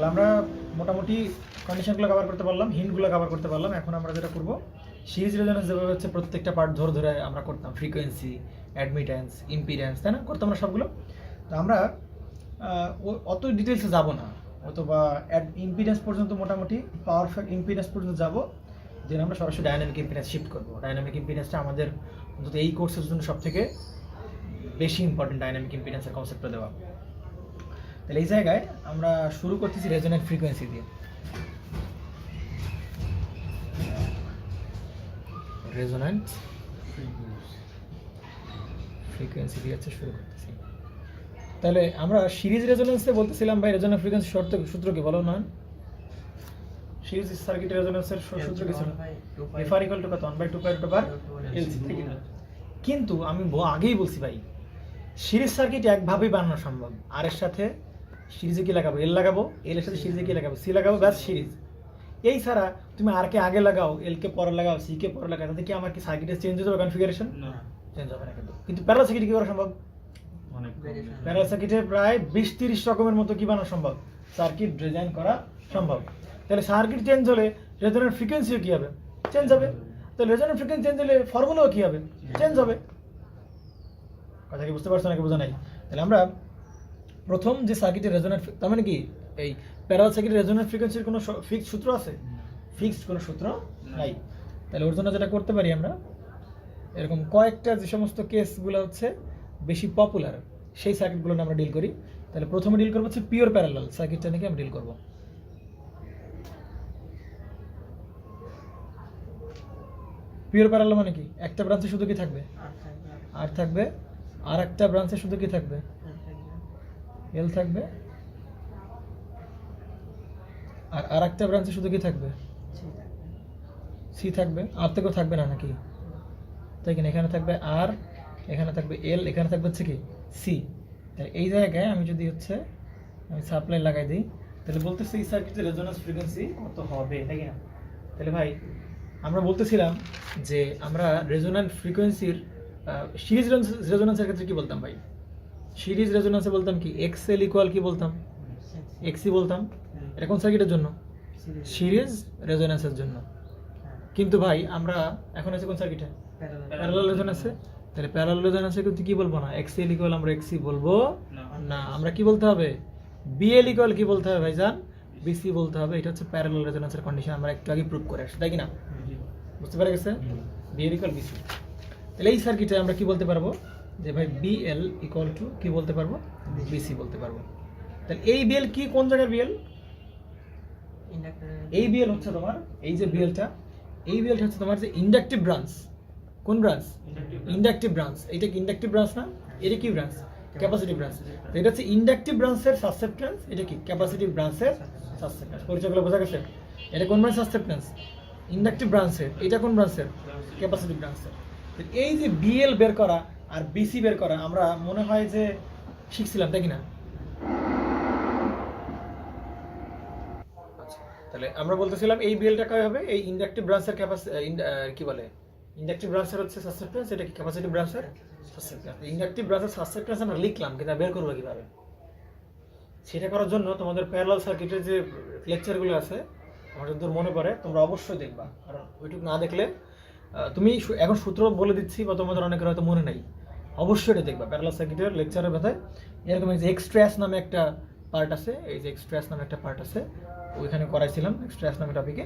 তাহলে আমরা মোটামুটি কন্ডিশনগুলো কভার করতে পারলাম, হিন্টগুলো কভার করতে পারলাম। এখন আমরা যেটা করবো, সিরিজ রেজোনেন্স যেভাবে হচ্ছে প্রত্যেকটা পার্ট ধরে ধরে আমরা করতাম, ফ্রিকোয়েন্সি, অ্যাডমিটেন্স, ইম্পিডেন্স, তাই না, করতাম আমরা সবগুলো। তো আমরা অত ডিটেলসে যাব না, অথবা ইম্পিডেন্স পর্যন্ত, মোটামুটি পাওয়ার ইম্পিডেন্স পর্যন্ত যাব, দেন আমরা সরাসরি ডায়নামিক ইম্পিডেন্স শিফট করবো। ডায়নামিক ইম্পিডেন্সটা আমাদের অন্তত এই কোর্সের জন্য সব থেকে বেশি ইম্পর্টেন্ট, ডায়নামিক ইম্পিডেন্সের কনসেপ্টটা দেওয়া। তাহলে এই জায়গায় আমরা শুরু করতেছি রেজোনেন্ট ফ্রিকোয়েন্সি দিয়ে। রেজোনেন্ট ফ্রিকোয়েন্সি দিয়ে হচ্ছে শুরু করতেছি। তাহলে আমরা সিরিজ রেজোনেন্সে বলতেছিলাম ভাই, রেজোনেন্ট ফ্রিকোয়েন্সি সূত্র কি বলো না? সিরিজ সার্কিট রেজোনেন্সের সূত্র কি ছিল? এফআর ইকুয়াল টু কত? 1/2π/LC, ঠিক না? কিন্তু আমি আগেই বলছি ভাই, সিরিজ সার্কিট একভাবেই বানানো সম্ভব। আর এর সাথে সিরিজে কি লাগাবো? এল লাগাবো, এল এর সাথে সিরিজে কি লাগাবো? সি লাগাবো, ব্যাস সিরিজ। এই ছাড়া তুমি আর কে আগে লাগাও, এল কে পরে লাগাও, সি কে পরে লাগাও, তাতে কি আমার কি সার্কিটের চেঞ্জ হয়ে যাবে? কনফিগারেশন চেঞ্জ হবে না। কিন্তু প্যারালাল সার্কিট কি করা সম্ভব? প্যারালাল সার্কিটে প্রায় 20-30 রকমের মতো কি বানানো সম্ভব, সার্কিট ডিজাইন করা সম্ভব। তাহলে সার্কিট চেঞ্জ হলে রেজোনেন্ট ফ্রিকোয়েন্সিও কি হবে? চেঞ্জ হবে। তাহলে রেজোনেন্ট ফ্রিকোয়েন্সি চেঞ্জ হলে ফর্মুলাও কি হবে? চেঞ্জ হবে। কথা কি বুঝতে পারছো নাকি বোঝা নাই? তাহলে আমরা প্রথম যে সার্কিটের রেজোনেন্ট, তার মানে কি এই প্যারালাল সার্কিটের রেজোনেন্ট ফ্রিকোয়েন্সির কোনো ফিক্সড সূত্র আছে? ফিক্সড কোনো সূত্র নাই। তাহলে ওর জন্য যেটা করতে পারি আমরা, এরকম কয়েকটা যে সমস্ত কেসগুলো হচ্ছে বেশি পপুলার, সেই সার্কিটগুলো আমরা ডিল করি। তাহলে প্রথমে ডিল করবো হচ্ছে পিওর প্যারালাল সার্কিটটা নাকি আমরা ডিল করবো। পিওর প্যারালাল মানে কি? একটা ব্রাঞ্চে শুধু কি থাকবে? আর থাকবে। আর একটা ব্রাঞ্চে শুধু কি থাকবে? এল থাকবে। আর আরেকটা ব্রাঞ্চে শুধু কি থাকবে? সি থাকবে। আর থেকেও থাকবে না নাকি? তাই কিনা? এখানে থাকবে আর, এখানে থাকবে এল, এখানে থাকবে হচ্ছে কি সি। তাহলে এই জায়গায় আমি যদি হচ্ছে আমি সাপ্লাই লাগাই দিই, তাহলে বলতেছি এই সার্কিটের রেজোনেন্স ফ্রিকোয়েন্সি কত হবে, তাই কিনা? তাহলে ভাই আমরা বলতেছিলাম যে আমরা রেজোনেন্ট ফ্রিকোয়েন্সির সিরিজ রেজোনেন্সের ক্ষেত্রে কি বলতাম ভাই? সিরিজ রেজোনেন্সে বলতাম কি এক্সএল ইকুয়াল কি বলতাম? এক্সি বলতাম। এটা কোন সার্কিটের জন্য? সিরিজ রেজোনেন্সের জন্য। কিন্তু ভাই আমরা এখন আছে কোন সার্কিটে? প্যারালাল রেজোনেন্সে। তাহলে প্যারালাল রেজোনেন্সে কিন্তু কি বলবো না, এক্সএল ইকুয়াল আমরা এক্সি বলবো না। আমরা কি বলতে হবে? বিএল ইকুয়াল কি বলতে হবে ভাইজান? বিসি বলতে হবে। এটা হচ্ছে প্যারালাল রেজোনেন্সের কন্ডিশন, আমরা একটু আগে প্রুভ করে আসছি, তাই কি না? বুঝতে পারা গেছে? BL equal BC. তাহলে এই সার্কিটে আমরা কি বলতে পারবো যে ভাই বিএল ইকুয়াল টু কি বলতে পারবো? বিসি বলতে পারবো। তাহলে এই বিএল কি, কোন জায়গার বিএল? এই বিএল হচ্ছে তোমার, এই যে বিএলটা, এই বিএলটা হচ্ছে তোমার যে ইন্ডাকটিভ ব্রাঞ্চ। কোন ব্রাঞ্চ? Inductive branch. এটা কি ইন্ডাকটিভ ব্রাঞ্চ না? এটা কি ব্রাঞ্চ? Capacitive branch. তো এটা হচ্ছে ইন্ডাকটিভ ব্রাঞ্চের সাসেপ্টেন্স, এটা কি ক্যাপাসিটিভ ব্রাঞ্চের সাসেপ্টেন্স। পরিচয়গুলো বোঝা গেছে? এটা কোন ব্রাঞ্চ সাসেপ্টেন্স? ইন্ডাকটিভ ব্রাঞ্চের। এটা কোন ব্রাঞ্চের? ক্যাপাসিটিভ ব্রাঞ্চের। এই যে বিএল বের করা আর বিসি বের করা আমরা মনে হয় যে শিখছিলাম, তাই কিনা? তাহলে আমরা বলতেছিলাম এই বিএলটা কয় হবে? এই ইন্ডাকটিভ ব্রাঞ্চের কি বলে, ইন্ডাকটিভ ব্রাঞ্চের হচ্ছে সাসেপ্টেন্স, এটা কি ক্যাপাসিটিভ ব্রাঞ্চের সাসেপ্টেন্স। ইন্ডাকটিভ ব্রাঞ্চের সাসেপ্টেন্স আমরা লিখলাম, কিন্তু বের করবো কিভাবে? সেটা করার জন্য তোমাদের প্যারালাল সার্কিটের যে লেকচারগুলো আছে, আমার যদি মনে পড়ে তোমরা অবশ্যই দেখবা, কারণ ওইটুকু না দেখলে তুমি এখন সূত্র বলে দিচ্ছি বা তোমাদের অনেকের হয়তো মনে নাই, অবশ্যই এটা দেখবা। প্যারালাল সার্কিটের লেকচারের ব্যথায় এরকম যে এক্সট্রাস নামে একটা পার্ট আছে, এই যে এক্সট্রাস নামে একটা পার্ট আছে, ওইখানে করাইছিলাম এক্সট্রাস নামে টপিকে।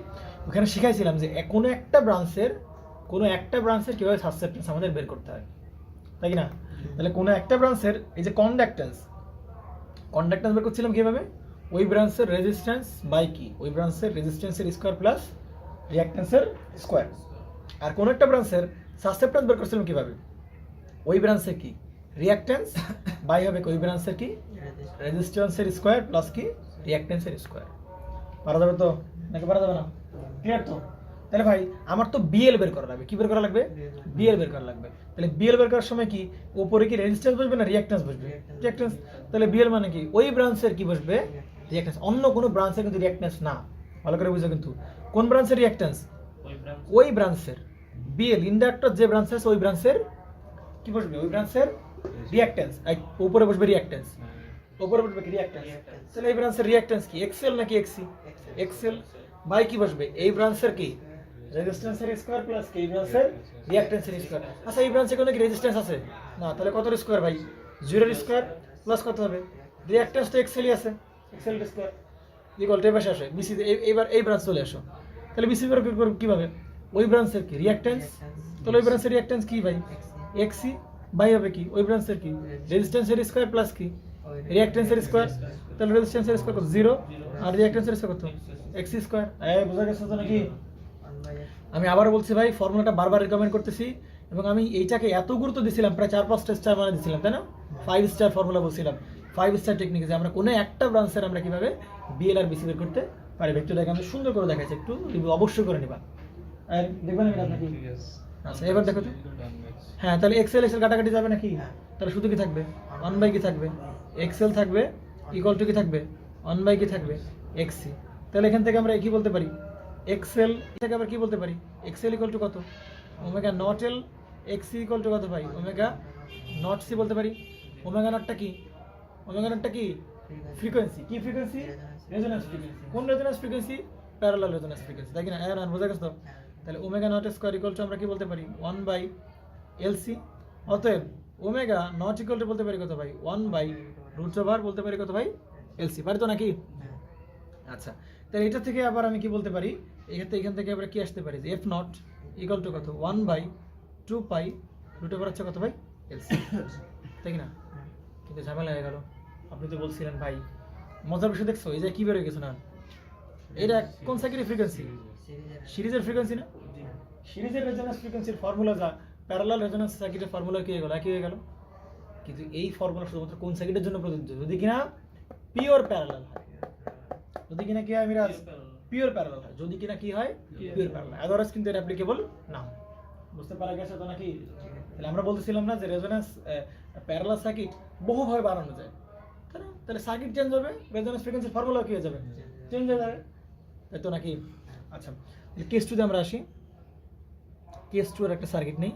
ওখানে শিখাইছিলাম যে কোনো একটা ব্রাঞ্চের কীভাবে সাসেপ্টেন্স আমাদের বের করতে হয়, তাই কি না? তাহলে কোনো একটা ব্রাঞ্চের এই যে কন্ডাক্টেন্স বের করছিলাম কীভাবে? ওই ব্রাঞ্চের রেজিস্ট্যান্স বাই কি, ওই ব্রাঞ্চের রেজিস্ট্যান্সের স্কোয়ার প্লাস রিঅ্যাকট্যান্সের স্কোয়ার। আর কোন একটা ব্রাঞ্চের সাসেপ্টেন্স বের করছিলাম কিভাবে? ওই ব্রাঞ্চের কি রিঅ্যাকট্যান্স বাই হবে ওই ব্রাঞ্চের কি রেজিস্ট্যান্সের স্কোয়ার প্লাস কি রিঅ্যাকট্যান্সের স্কোয়ার। পারা যাবে তো নাকি পারা যাবে না? ক্লিয়ার তো? তাহলে ভাই আমার তো বিএল বের করা লাগবে। কি বের করা লাগবে? বিএল বের করা লাগবে। তাহলে বিএল বের করার সময় কি উপরে কি রেজিস্ট্যান্স বসবে না রিঅ্যাকট্যান্স বসবে? রিঅ্যাকট্যান্স। তাহলে বিএল মানে কি ওই ব্রাঞ্চের কি বসবে? রিঅ্যাকট্যান্স। অন্য কোনো ব্রাঞ্চের কিন্তু রিঅ্যাকট্যান্স না, ভালো করে বুঝো। কিন্তু কোন ব্রাঞ্চের রিঅ্যাকট্যান্স? ওই ব্রাঞ্চের। বিএল ইন্ডাক্টর যে ব্রাঞ্চ আছে ওই ব্রাঞ্চের কি বসবে? ওই ব্রাঞ্চের রিঅ্যাকট্যান্স। উপরে বসবে রিঅ্যাকট্যান্স। উপরে বলবে কি রিঅ্যাকট্যান্স। তাহলে এই ব্রাঞ্চের রিঅ্যাকট্যান্স কি, এক্সএল নাকি এক্সি? এক্সএল বাই কি বসবে, এই ব্রাঞ্চের কি রেজিস্ট্যান্সের স্কয়ার প্লাস কি এই ব্রাঞ্চের রিঅ্যাকট্যান্সের স্কয়ার। আচ্ছা এই ব্রাঞ্চে কোনো কি রেজিস্ট্যান্স আছে না, তাহলে কত স্কয়ার ভাই, 0 এর স্কয়ার প্লাস কত হবে, রিঅ্যাকট্যান্স তো এক্সএলই আছে, এক্সএল এর স্কয়ার ইকুয়াল টু পাশে আসে বিসি। এইবার এই ব্রাঞ্চ চলে আসো, তাহলে বিসি বের করব কিভাবে, ওই ব্রাঞ্চের কি রিঅ্যাকট্যান্স, তাহলে ওই ব্রাঞ্চের রিঅ্যাকট্যান্স কি ভাই, এক্সি বাই হবে কি ওই ব্রাঞ্চের কি রেজিস্ট্যান্সের স্কয়ার প্লাস কি রিঅ্যাকট্যান্সের স্কয়ার। তাহলে রেজিস্ট্যান্সের স্কয়ার কত 0 আর রিঅ্যাকট্যান্সের স্কয়ার কত এক্সি স্কয়ার। বোঝা গেছে তো নাকি? আমি আবার বলছি ভাই, ফর্মুলাটা বারবার রিকমেন্ড করতেছি, এবং আমি এইটাকে এত গুরুত্ব দিছিলাম, প্রায় 4-5টা স্টার মানে দিছিলাম, তাই না? 5 স্টার ফর্মুলা বলছিলাম, 5 স্টার টেকনিকে যে আমরা কোনো একটা ব্রাঞ্চের আমরা কিভাবে বিএল আর বিসি বের করতে পারি। ভেক্টরটাকে আমি সুন্দর করে দেখাচ্ছি, একটু রিভিউ অবশ্যই করে নিবা, আর দেখবেন আমি আপনাকে। আচ্ছা এবার দেখো তো, হ্যাঁ তাহলে এক্সএল এক্সএল কাটাকাটি যাবে নাকি, তাহলে শুধু কি থাকবে 1 বাই কি থাকবে, এক্সএল থাকবে ইকুয়াল টু কি থাকবে 1 বাই কি থাকবে এক্সি। তাহলে এখান থেকে আমরা কি বলতে পারি, এক্সএল থেকে আবার কি বলতে পারি, এক্সএল ইকুয়াল টু কত omega naught L, XC equal to কত ভাই ওমেগা নট সি বলতে পারি। ওমেগা নটটা কি, ওমেগা নটটা কি ফ্রিকোয়েন্সি, কি ফ্রিকোয়েন্সি, রেজোন্যান্স ফ্রিকোয়েন্সি। কোন resonance frequency, parallel resonance frequency, তাই কি না? এর বোঝা গেছে তো? তাহলে omega not square equal two আমরা কি বলতে পারি 1 বাই এলসি। অতএব ওমেগা নট ইকুয়াল টু বলতে পারি কত ভাই 1 বাই রুট ওভার বলতে পারি কত ভাই এলসি, পারি তো নাকি? আচ্ছা তাহলে এটা থেকে আবার আমি কি বলতে পারি, এখান থেকে আবার কি আসতে পারি যে এফ নট ইকুয়াল টু কত 1 বাই 2 পাই রুট ওভার হচ্ছে কত ভাই এলসি, তাই কি না? কিন্তু ঝামেলা হয়ে গেল, আপনি তো বলছিলেন ভাই মজার বিষয় দেখছো, এই যে কি বের হয়ে গেছে না, এটা কোন সার্কিটের ফ্রিকোয়েন্সি, সিরিজের ফ্রিকোয়েন্সি না? সিরিজের রেজোন্যান্স ফ্রিকোয়েন্সির ফর্মুলা যা প্যারালাল রেজোন্যান্স সার্কিটের ফর্মুলা কি হয়ে গেল, একই হয়ে গেল। কিন্তু এই ফর্মুলা শুধুমাত্র কোন সার্কিটের জন্য প্রযোজ্য, যদি কিনা পিওর প্যারালাল হয়, যদি কিনা কি হয় মিরাজ, পিওর প্যারালাল হয়, যদি কিনা কি হয় পিওর প্যারালাল, আদারওয়াইজ কিন্তু এটা অ্যাপ্লিকেবল না। বুঝতে পারা গেছে তো নাকি? তাহলে আমরা বলতেছিলাম না যে রেজোন্যান্স প্যারালাল সার্কিট বহুভাবে বানানো যায়, তাই না? তাহলে সার্কিট চেঞ্জ হবে, রেজোন্যান্স ফ্রিকোয়েন্সির ফর্মুলা কি হয়ে যাবে, চেঞ্জ হয়ে যাবে, তাই তো নাকি? আচ্ছা কেস টুতে আমরা আসি, কেস টু এর একটা সার্কিট নেই,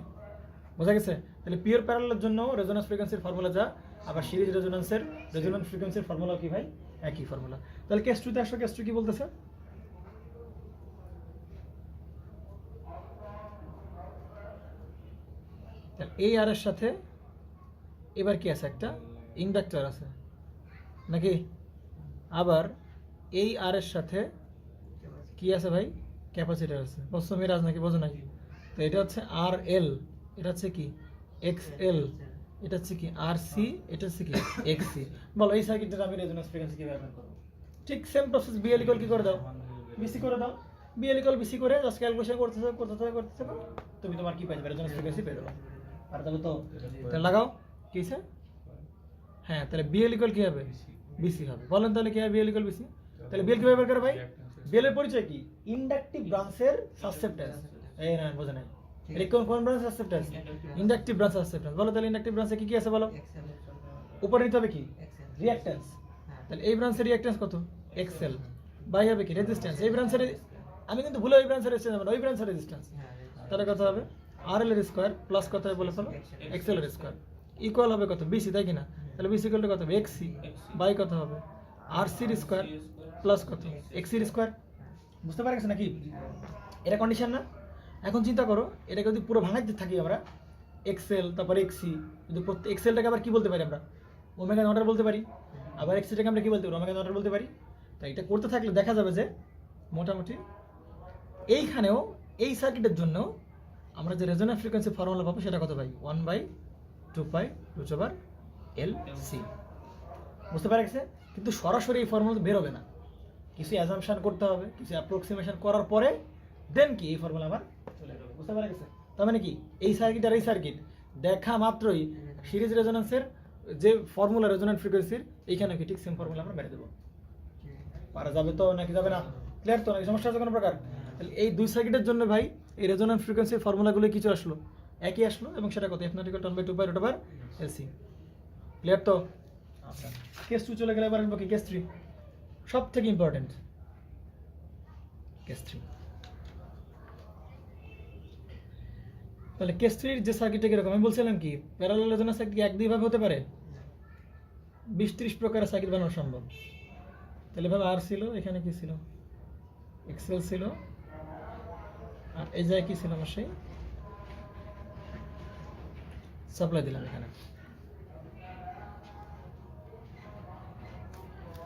বোঝা গেছে? তাহলে পিওর প্যারালালের জন্য রেজোন্যান্স ফ্রিকোয়েন্সির ফর্মুলা যা, আবার সিরিজ রেজোন্যান্সের রেজোন্যান্স ফ্রিকোয়েন্সির ফর্মুলা কি ভাই একই ফর্মুলা। তাহলে কেস টুতে আসো, কেস টু কি বলতেছে, এই আর এর সাথে এবার কি আছে, একটা ইন্ডাক্টর আছে নাকি, আবার এই আর এর সাথে কি আছে ভাই ক্যাপাসিটর আছে, বুঝছো মিরাজ নাকি বোঝো নাই? তো এটা হচ্ছে আর এল, এটা হচ্ছে কি এক্স এল, এটা হচ্ছে কি আর সি, এটা হচ্ছে কি এক্স সি। বলো এই সার্কিটটা আমি রেজোন্যান্স ফ্রিকোয়েন্সি কিভাবে বের করব? ঠিক সেম প্রসেস, বিএল ইকুয়াল কি করে দাও, বিসি করে দাও, বিএল ইকুয়াল বিসি করে জাস্ট ক্যালকুলেশন করতে থাকো, তুমি তোমার কি পাইবে রেজোন্যান্স ফ্রিকোয়েন্সি পেয়ে যাবে। আর তাহলে তো তাহলে লাগাও কি আছে, হ্যাঁ তাহলে বিএল ইকুয়াল কি হবে বিসি হবে। বলেন তাহলে কি হবে বিএল ইকুয়াল বিসি? তাহলে বিএল কিভাবে বের করে ভাই, বিএল এর পরিচয় কি, ইন্ডাকটিভ ব্রাঞ্চের সাসসেপ্টেন্স। এই না বোঝা নাই, এটা কোন ব্রাঞ্চ সাসসেপ্টেন্স, ইন্ডাকটিভ ব্রাঞ্চ সাসসেপ্টেন্স। বলো তাহলে ইন্ডাকটিভ ব্রাঞ্চে কি কি আছে বলো, উপরে নিতে হবে কি রিঅ্যাকট্যান্স, তাহলে এই ব্রাঞ্চের রিঅ্যাকট্যান্স কত এক্সএল বাই হবে কি রেজিস্ট্যান্স, এই ব্রাঞ্চের আমি কিন্তু ভুলে ওই ব্রাঞ্চের রেজিস্ট্যান্স হবে না, ওই ব্রাঞ্চের রেজিস্ট্যান্স, তাহলে কত হবে আর এল এর স্কয়ার প্লাস কত হবে বলে ফেলো এক্সএল এর স্কয়ার ইকুয়াল হবে কত বিসি, তাই কি না? তাহলে বিসি ইকুয়াল টু কত হবে এক্সি বাই কত হবে আর সির স্কয়ার প্লাস কত এক্সির স্কয়ার। বুঝতে পারা গেছে নাকি? এটা কন্ডিশন না? এখন চিন্তা করো, এটাকে যদি পুরো ভাঙাইতে থাকি আমরা, এক্সএল তারপর এক্সি, যদি এক্সএলটাকে আবার কি বলতে পারি আমরা ওমেগা নট বলতে পারি, আবার এক্সিটাকে আমরা কি বলতে পারি ওমেগা নট বলতে পারি। তাই এটা করতে থাকলে দেখা যাবে যে মোটামুটি এইখানেও এই সার্কিটের জন্য আমরা যে রেজোন্যান্স ফ্রিকোয়েন্সি ফর্মুলা পাবো সেটা কত পাই 1 by 2 pi root over L C. বুঝতে পারা গেছে? কিন্তু সরাসরি এই ফর্মুলা বের হবে না, কিছু অ্যাজাম্পশন করতে হবে, কিছু অ্যাপ্রক্সিমেশন করার পরে দেন কি এই ফর্মুলা আবার চলে যাবে। বুঝতে পারা গেছে? তার মানে কি এই সার্কিট আর এই সার্কিট দেখা মাত্রই সিরিজ রেজোন্যান্সের যে ফর্মুলা রেজোন্যান্স ফ্রিকোয়েন্সির এইখানে কি ঠিক সেম ফর্মুলা আমরা মেরে দেবো। পারা যাবে তো নাকি যাবে না? ক্লিয়ার তো নাকি? সমস্যা আছে কোনো প্রকার? তাহলে এই দুই সার্কিটের জন্য ভাই এই রেজোন্যান্স ফ্রিকোয়েন্সির ফর্মুলাগুলো কিছু আসলো, একই আসলো, এবং সেটা কত F naught equal to 1/2 pi root over LC. Clear তো? আচ্ছা কেস 2 চলে গেলে এবার আসবো কি কেস 3, সব থেকে ইম্পর্টেন্ট কেস 3। তাহলে কেস 3 যে সার্কিটটা কিরকম আমি বলছিলাম কি প্যারালাল রেজোন্যান্স সার্কিট কি এক দুই ভাবে হতে পারে? 20-30 প্রকারের সার্কিট বানানো সম্ভব। তাহলে এভাবে আর ছিল, এখানে কি ছিল, এক্সেল ছিল, আর এই জায়গায় কি ছিল আমার সেই সাপ্লাই দিলাম এখানে।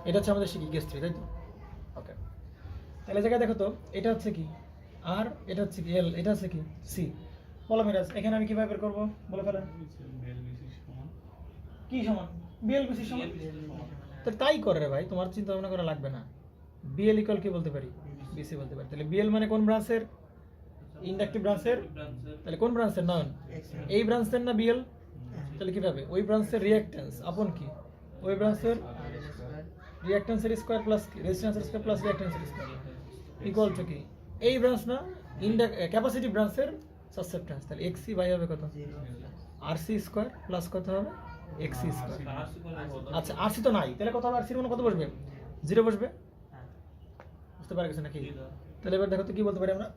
এটা হচ্ছে আমাদের শিখি কেস 3, তাই তো? ওকে, তাহলে জায়গায় দেখো তো, এটা হচ্ছে কি আর, এটা হচ্ছে কি এল, এটা হচ্ছে কি সি। বলো মিরাজ, এখানে আমি কিভাবে বের করবো, বলে ফেলেন। কি সমান? বিএল বিসি সমান। তো তাই করে রে ভাই, তোমার চিন্তা ভাবনা করা লাগবে না। বিএল ইকুয়াল কি বলতে পারি, বিসি বলতে পারি। তাহলে বিএল মানে কোন ব্রাঞ্চের? ইন্ডাকটিভ ব্রাঞ্চের। তাহলে কোন ব্রাঞ্চের? নন। এই ব্রাঞ্চের না বিএল? তাহলে কিভাবে? ওই ব্রাঞ্চের রিঅ্যাকট্যান্স আপন কি, ওই ব্রাঞ্চের রিঅ্যাকট্যান্সের স্কয়ার প্লাস কি, রেজিস্ট্যান্সের স্কয়ার প্লাস রিঅ্যাকট্যান্সের স্কয়ার ইকুয়াল টু কি, এই ব্রাঞ্চ না ক্যাপাসিটি ব্রাঞ্চের সাসেপ্টেন্স। তাহলে এক্সি বাই হবে কত, আরসি স্কয়ার প্লাস কত হবে, এক্সি স্কয়ার। আচ্ছা আরসি তো নাই, তাহলে কত হবে? আরসির মানে কত বসবে? 0 বসবে। বুঝতে পারা গেছে নাকি? তাহলে এবার দেখো তো কি বলতে পারি আমরা।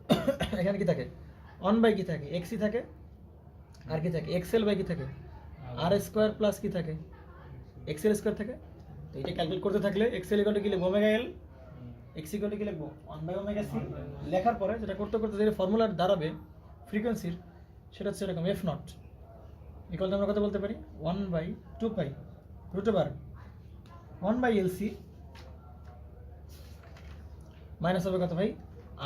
এখানে কি থাকে? 1 বাই কি থাকে, এক্সি থাকে, আর কি থাকে, এক্সএল বাই কি থাকে, আর স্কয়ার প্লাস কি থাকে, এক্সএল স্কয়ার থাকে। তো এটা ক্যালকুলেট করতে থাকলে এক্সএল ইকুয়াল টু কি লিখবো, omega L, x equal to কি লিখবো, 1 বাই ওমেগা সি। লেখার পরে যেটা করতে করতে যে ফর্মুলা দাঁড়াবে ফ্রিকোয়েন্সির, সেটা হচ্ছে এরকম, এফ নট ইকুয়াল টু আমরা কত বলতে পারি, 1 by 2 pi root over 1 by LC minus হবে কত ভাই,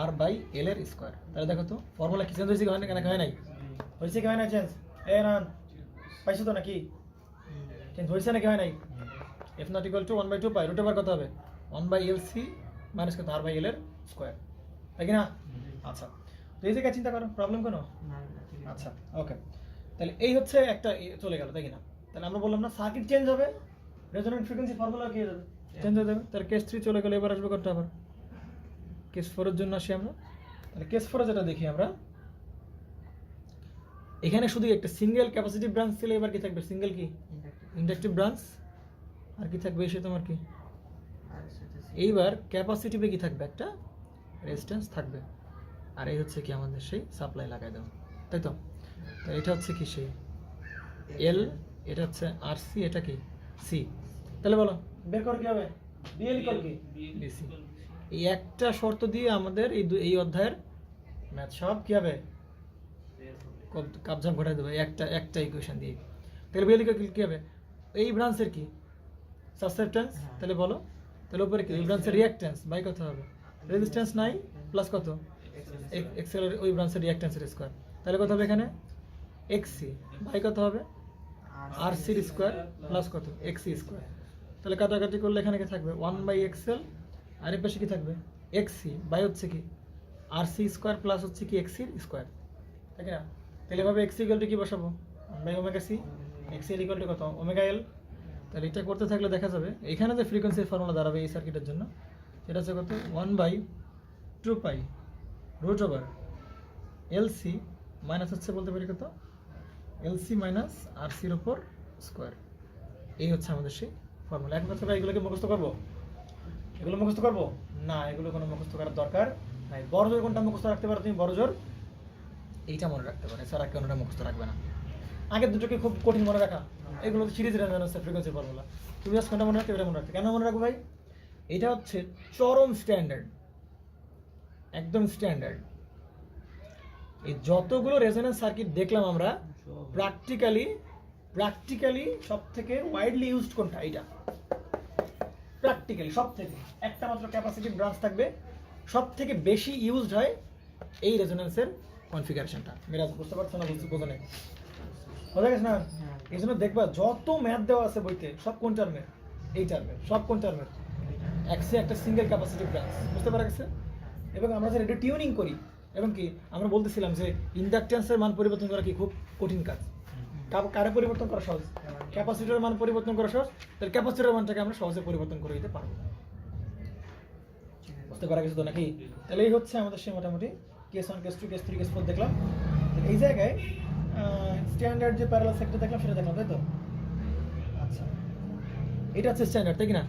আর বাই এল এর স্কয়ার। তাহলে দেখো তো ফর্মুলা কি চেঞ্জ হয়েছে কি হয় নাই, হয়েছে কি হয় না চেঞ্জ? এ না পাইছো তো নাকি, চেঞ্জ হয়েছে নাকি হয় নাই? F naught equal to 1 by 2 pi root over কত হবে, 1 বাই এল সি মাইনাস কত, আর বাই এল এর স্কয়ার, তাই কি না? আচ্ছা, তো এই জায়গায় চিন্তা করো, প্রবলেম কোনো? আচ্ছা ওকে, তাহলে এই হচ্ছে একটা চলে গেল, তাই কি না? তাহলে আমরা বললাম না সার্কিট চেঞ্জ হবে, রেজোন্যান্ট ফ্রিকোয়েন্সি ফর্মুলা কি হয়ে যাবে, চেঞ্জ হয়ে যাবে। তাহলে কেস 3 চলে গেলে এবার আসবে করতে আবার কেস 4 এর জন্য আসি আমরা। তাহলে কেস 4 যেটা দেখি আমরা, এখানে শুধু একটা সিঙ্গেল ক্যাপাসিটিভ ব্রাঞ্চ ছিল, এবার কি থাকবে, সিঙ্গেল কি ইন্ডাকটিভ ব্রাঞ্চ, আর কি থাকবে এসে তোমার কি, এইবার ক্যাপাসিটিভে কি থাকবে, একটা রেজিস্ট্যান্স থাকবে, আর এই হচ্ছে কি আমাদের সেই সাপ্লাই লাগাই দাও, তাই তো? তো এটা হচ্ছে কি সেই এল, এটা হচ্ছে আর সি, এটা কি সি। তাহলে বলো বের করে কি হবে, বিএল ইকুয়াল কি বিসি। এই একটা শর্ত দিয়ে আমাদের এই অধ্যায়ের ম্যাথ সব কি হবে, কাবজাম ঘটাই দেবে একটা ইকুয়েশন দিয়ে। তাহলে বিএল ইকুয়াল কি হবে, এই ব্রাঞ্চের কি সাসেপ্টেন্স, তাহলে বলো, তাহলে উপরে কি, এই ব্রাঞ্চের রিঅ্যাকট্যান্স বাই কত হবে, রেজিস্ট্যান্স নাই প্লাস কত, এক্সেল ওই ব্রাঞ্চের রিঅ্যাকট্যান্সের স্কয়ার। তাহলে কত হবে এখানে, এক্সি বাই কত হবে, আর সির স্কয়ার প্লাস কত, এক্সি স্কয়ার। তাহলে কাটাকাটি করলে এখানে কি থাকবে, 1 বাই এক্সেল, আর এর পাশে কি থাকবে, এক্সি বাই হচ্ছে কি আর সি স্কয়ার প্লাস হচ্ছে কি এক্সির স্কয়ার, তাই না? তাহলে এভাবে এক্সি ইকুয়াল টু কি বসাবো, 1 by omega C, XC equal to কত, ওমেগা এল। তাহলে এটা করতে থাকলে দেখা যাবে এখানে যে ফ্রিকোয়েন্সির ফর্মুলা দাঁড়াবে এই সার্কিটের জন্য, সেটা হচ্ছে কত, 1 by 2 pi root over LC minus হচ্ছে বলতে পারি কত, এলসি মাইনাস আর সির ওপর স্কোয়ার। এই হচ্ছে আমাদের সেই ফর্মুলা। এক কথা এগুলোকে মুখস্থ করবো, এগুলো মুখস্থ করবো না, এগুলো কোনো মুখস্থ করার দরকার নাই। বড় জোর কোনটা মুখস্থ রাখতে পারো তুমি, বড় জোর এইটা মনে রাখতে পারো, এছাড়া কোনোটা মুখস্থ রাখবে না। আগের দুটোকে খুব কঠিন মনে রাখা, এগুলো তো সিরিজ রেজোন্যান্স ফ্রিকোয়েন্সি ফর্মুলা, তুমি আজ কোনটা মনে রাখতে, এটা মনে রাখতে। কেন মনে রাখবো ভাই, এটা হচ্ছে চরম স্ট্যান্ডার্ড, একদম স্ট্যান্ডার্ড। এই যতগুলো রেজোন্যান্স সার্কিট দেখলাম আমরা, প্র্যাকটিক্যালি সব থেকে ওয়াইডলি ইউজড কোনটা, এইটা প্র্যাকটিক্যালি সব থেকে, একটা মাত্র ক্যাপাসিটিভ ব্রাঞ্চ থাকবে, সব থেকে বেশি ইউজড হয় এই রেজোন্যান্সের কনফিগারেশনটা। মেরা বুঝতে পারছো না, বোঝো না, বোঝা গেছে না? এই জন্য দেখবা যত ম্যাথ দেওয়া আছে বইতে সব কোন টার্মের, এই টার্মের, সব কোন টার্মের, এক্সে একটা সিঙ্গেল ক্যাপাসিটিভ ব্রাঞ্চ, বুঝতে পারা গেছে? এবং আমরা যে এটা টিউনিং করি, এবং কি আমরা বলতেছিলাম যে ইন্ডাকট্যান্সের মান পরিবর্তন করা কি খুব কঠিন কাজ, কারে পরিবর্তন করা সহজ, ক্যাপাসিটরের মান পরিবর্তন করা সহজ। তাহলে ক্যাপাসিটরের মানটাকে আমরা সহজে পরিবর্তন করে দিতে পারবো, বুঝতে পারা গেছে তো নাকি? তাহলে এই হচ্ছে আমাদের সে মোটামুটি কেস 1, কেস 2, কেস 3, কেস 4 দেখলাম। এই জায়গায় স্ট্যান্ডার্ড যে প্যারালাল সেক্টর দেখলাম সেটা দেখলাম, তাই তো? আচ্ছা, এটা হচ্ছে স্ট্যান্ডার্ড, তাই কি না?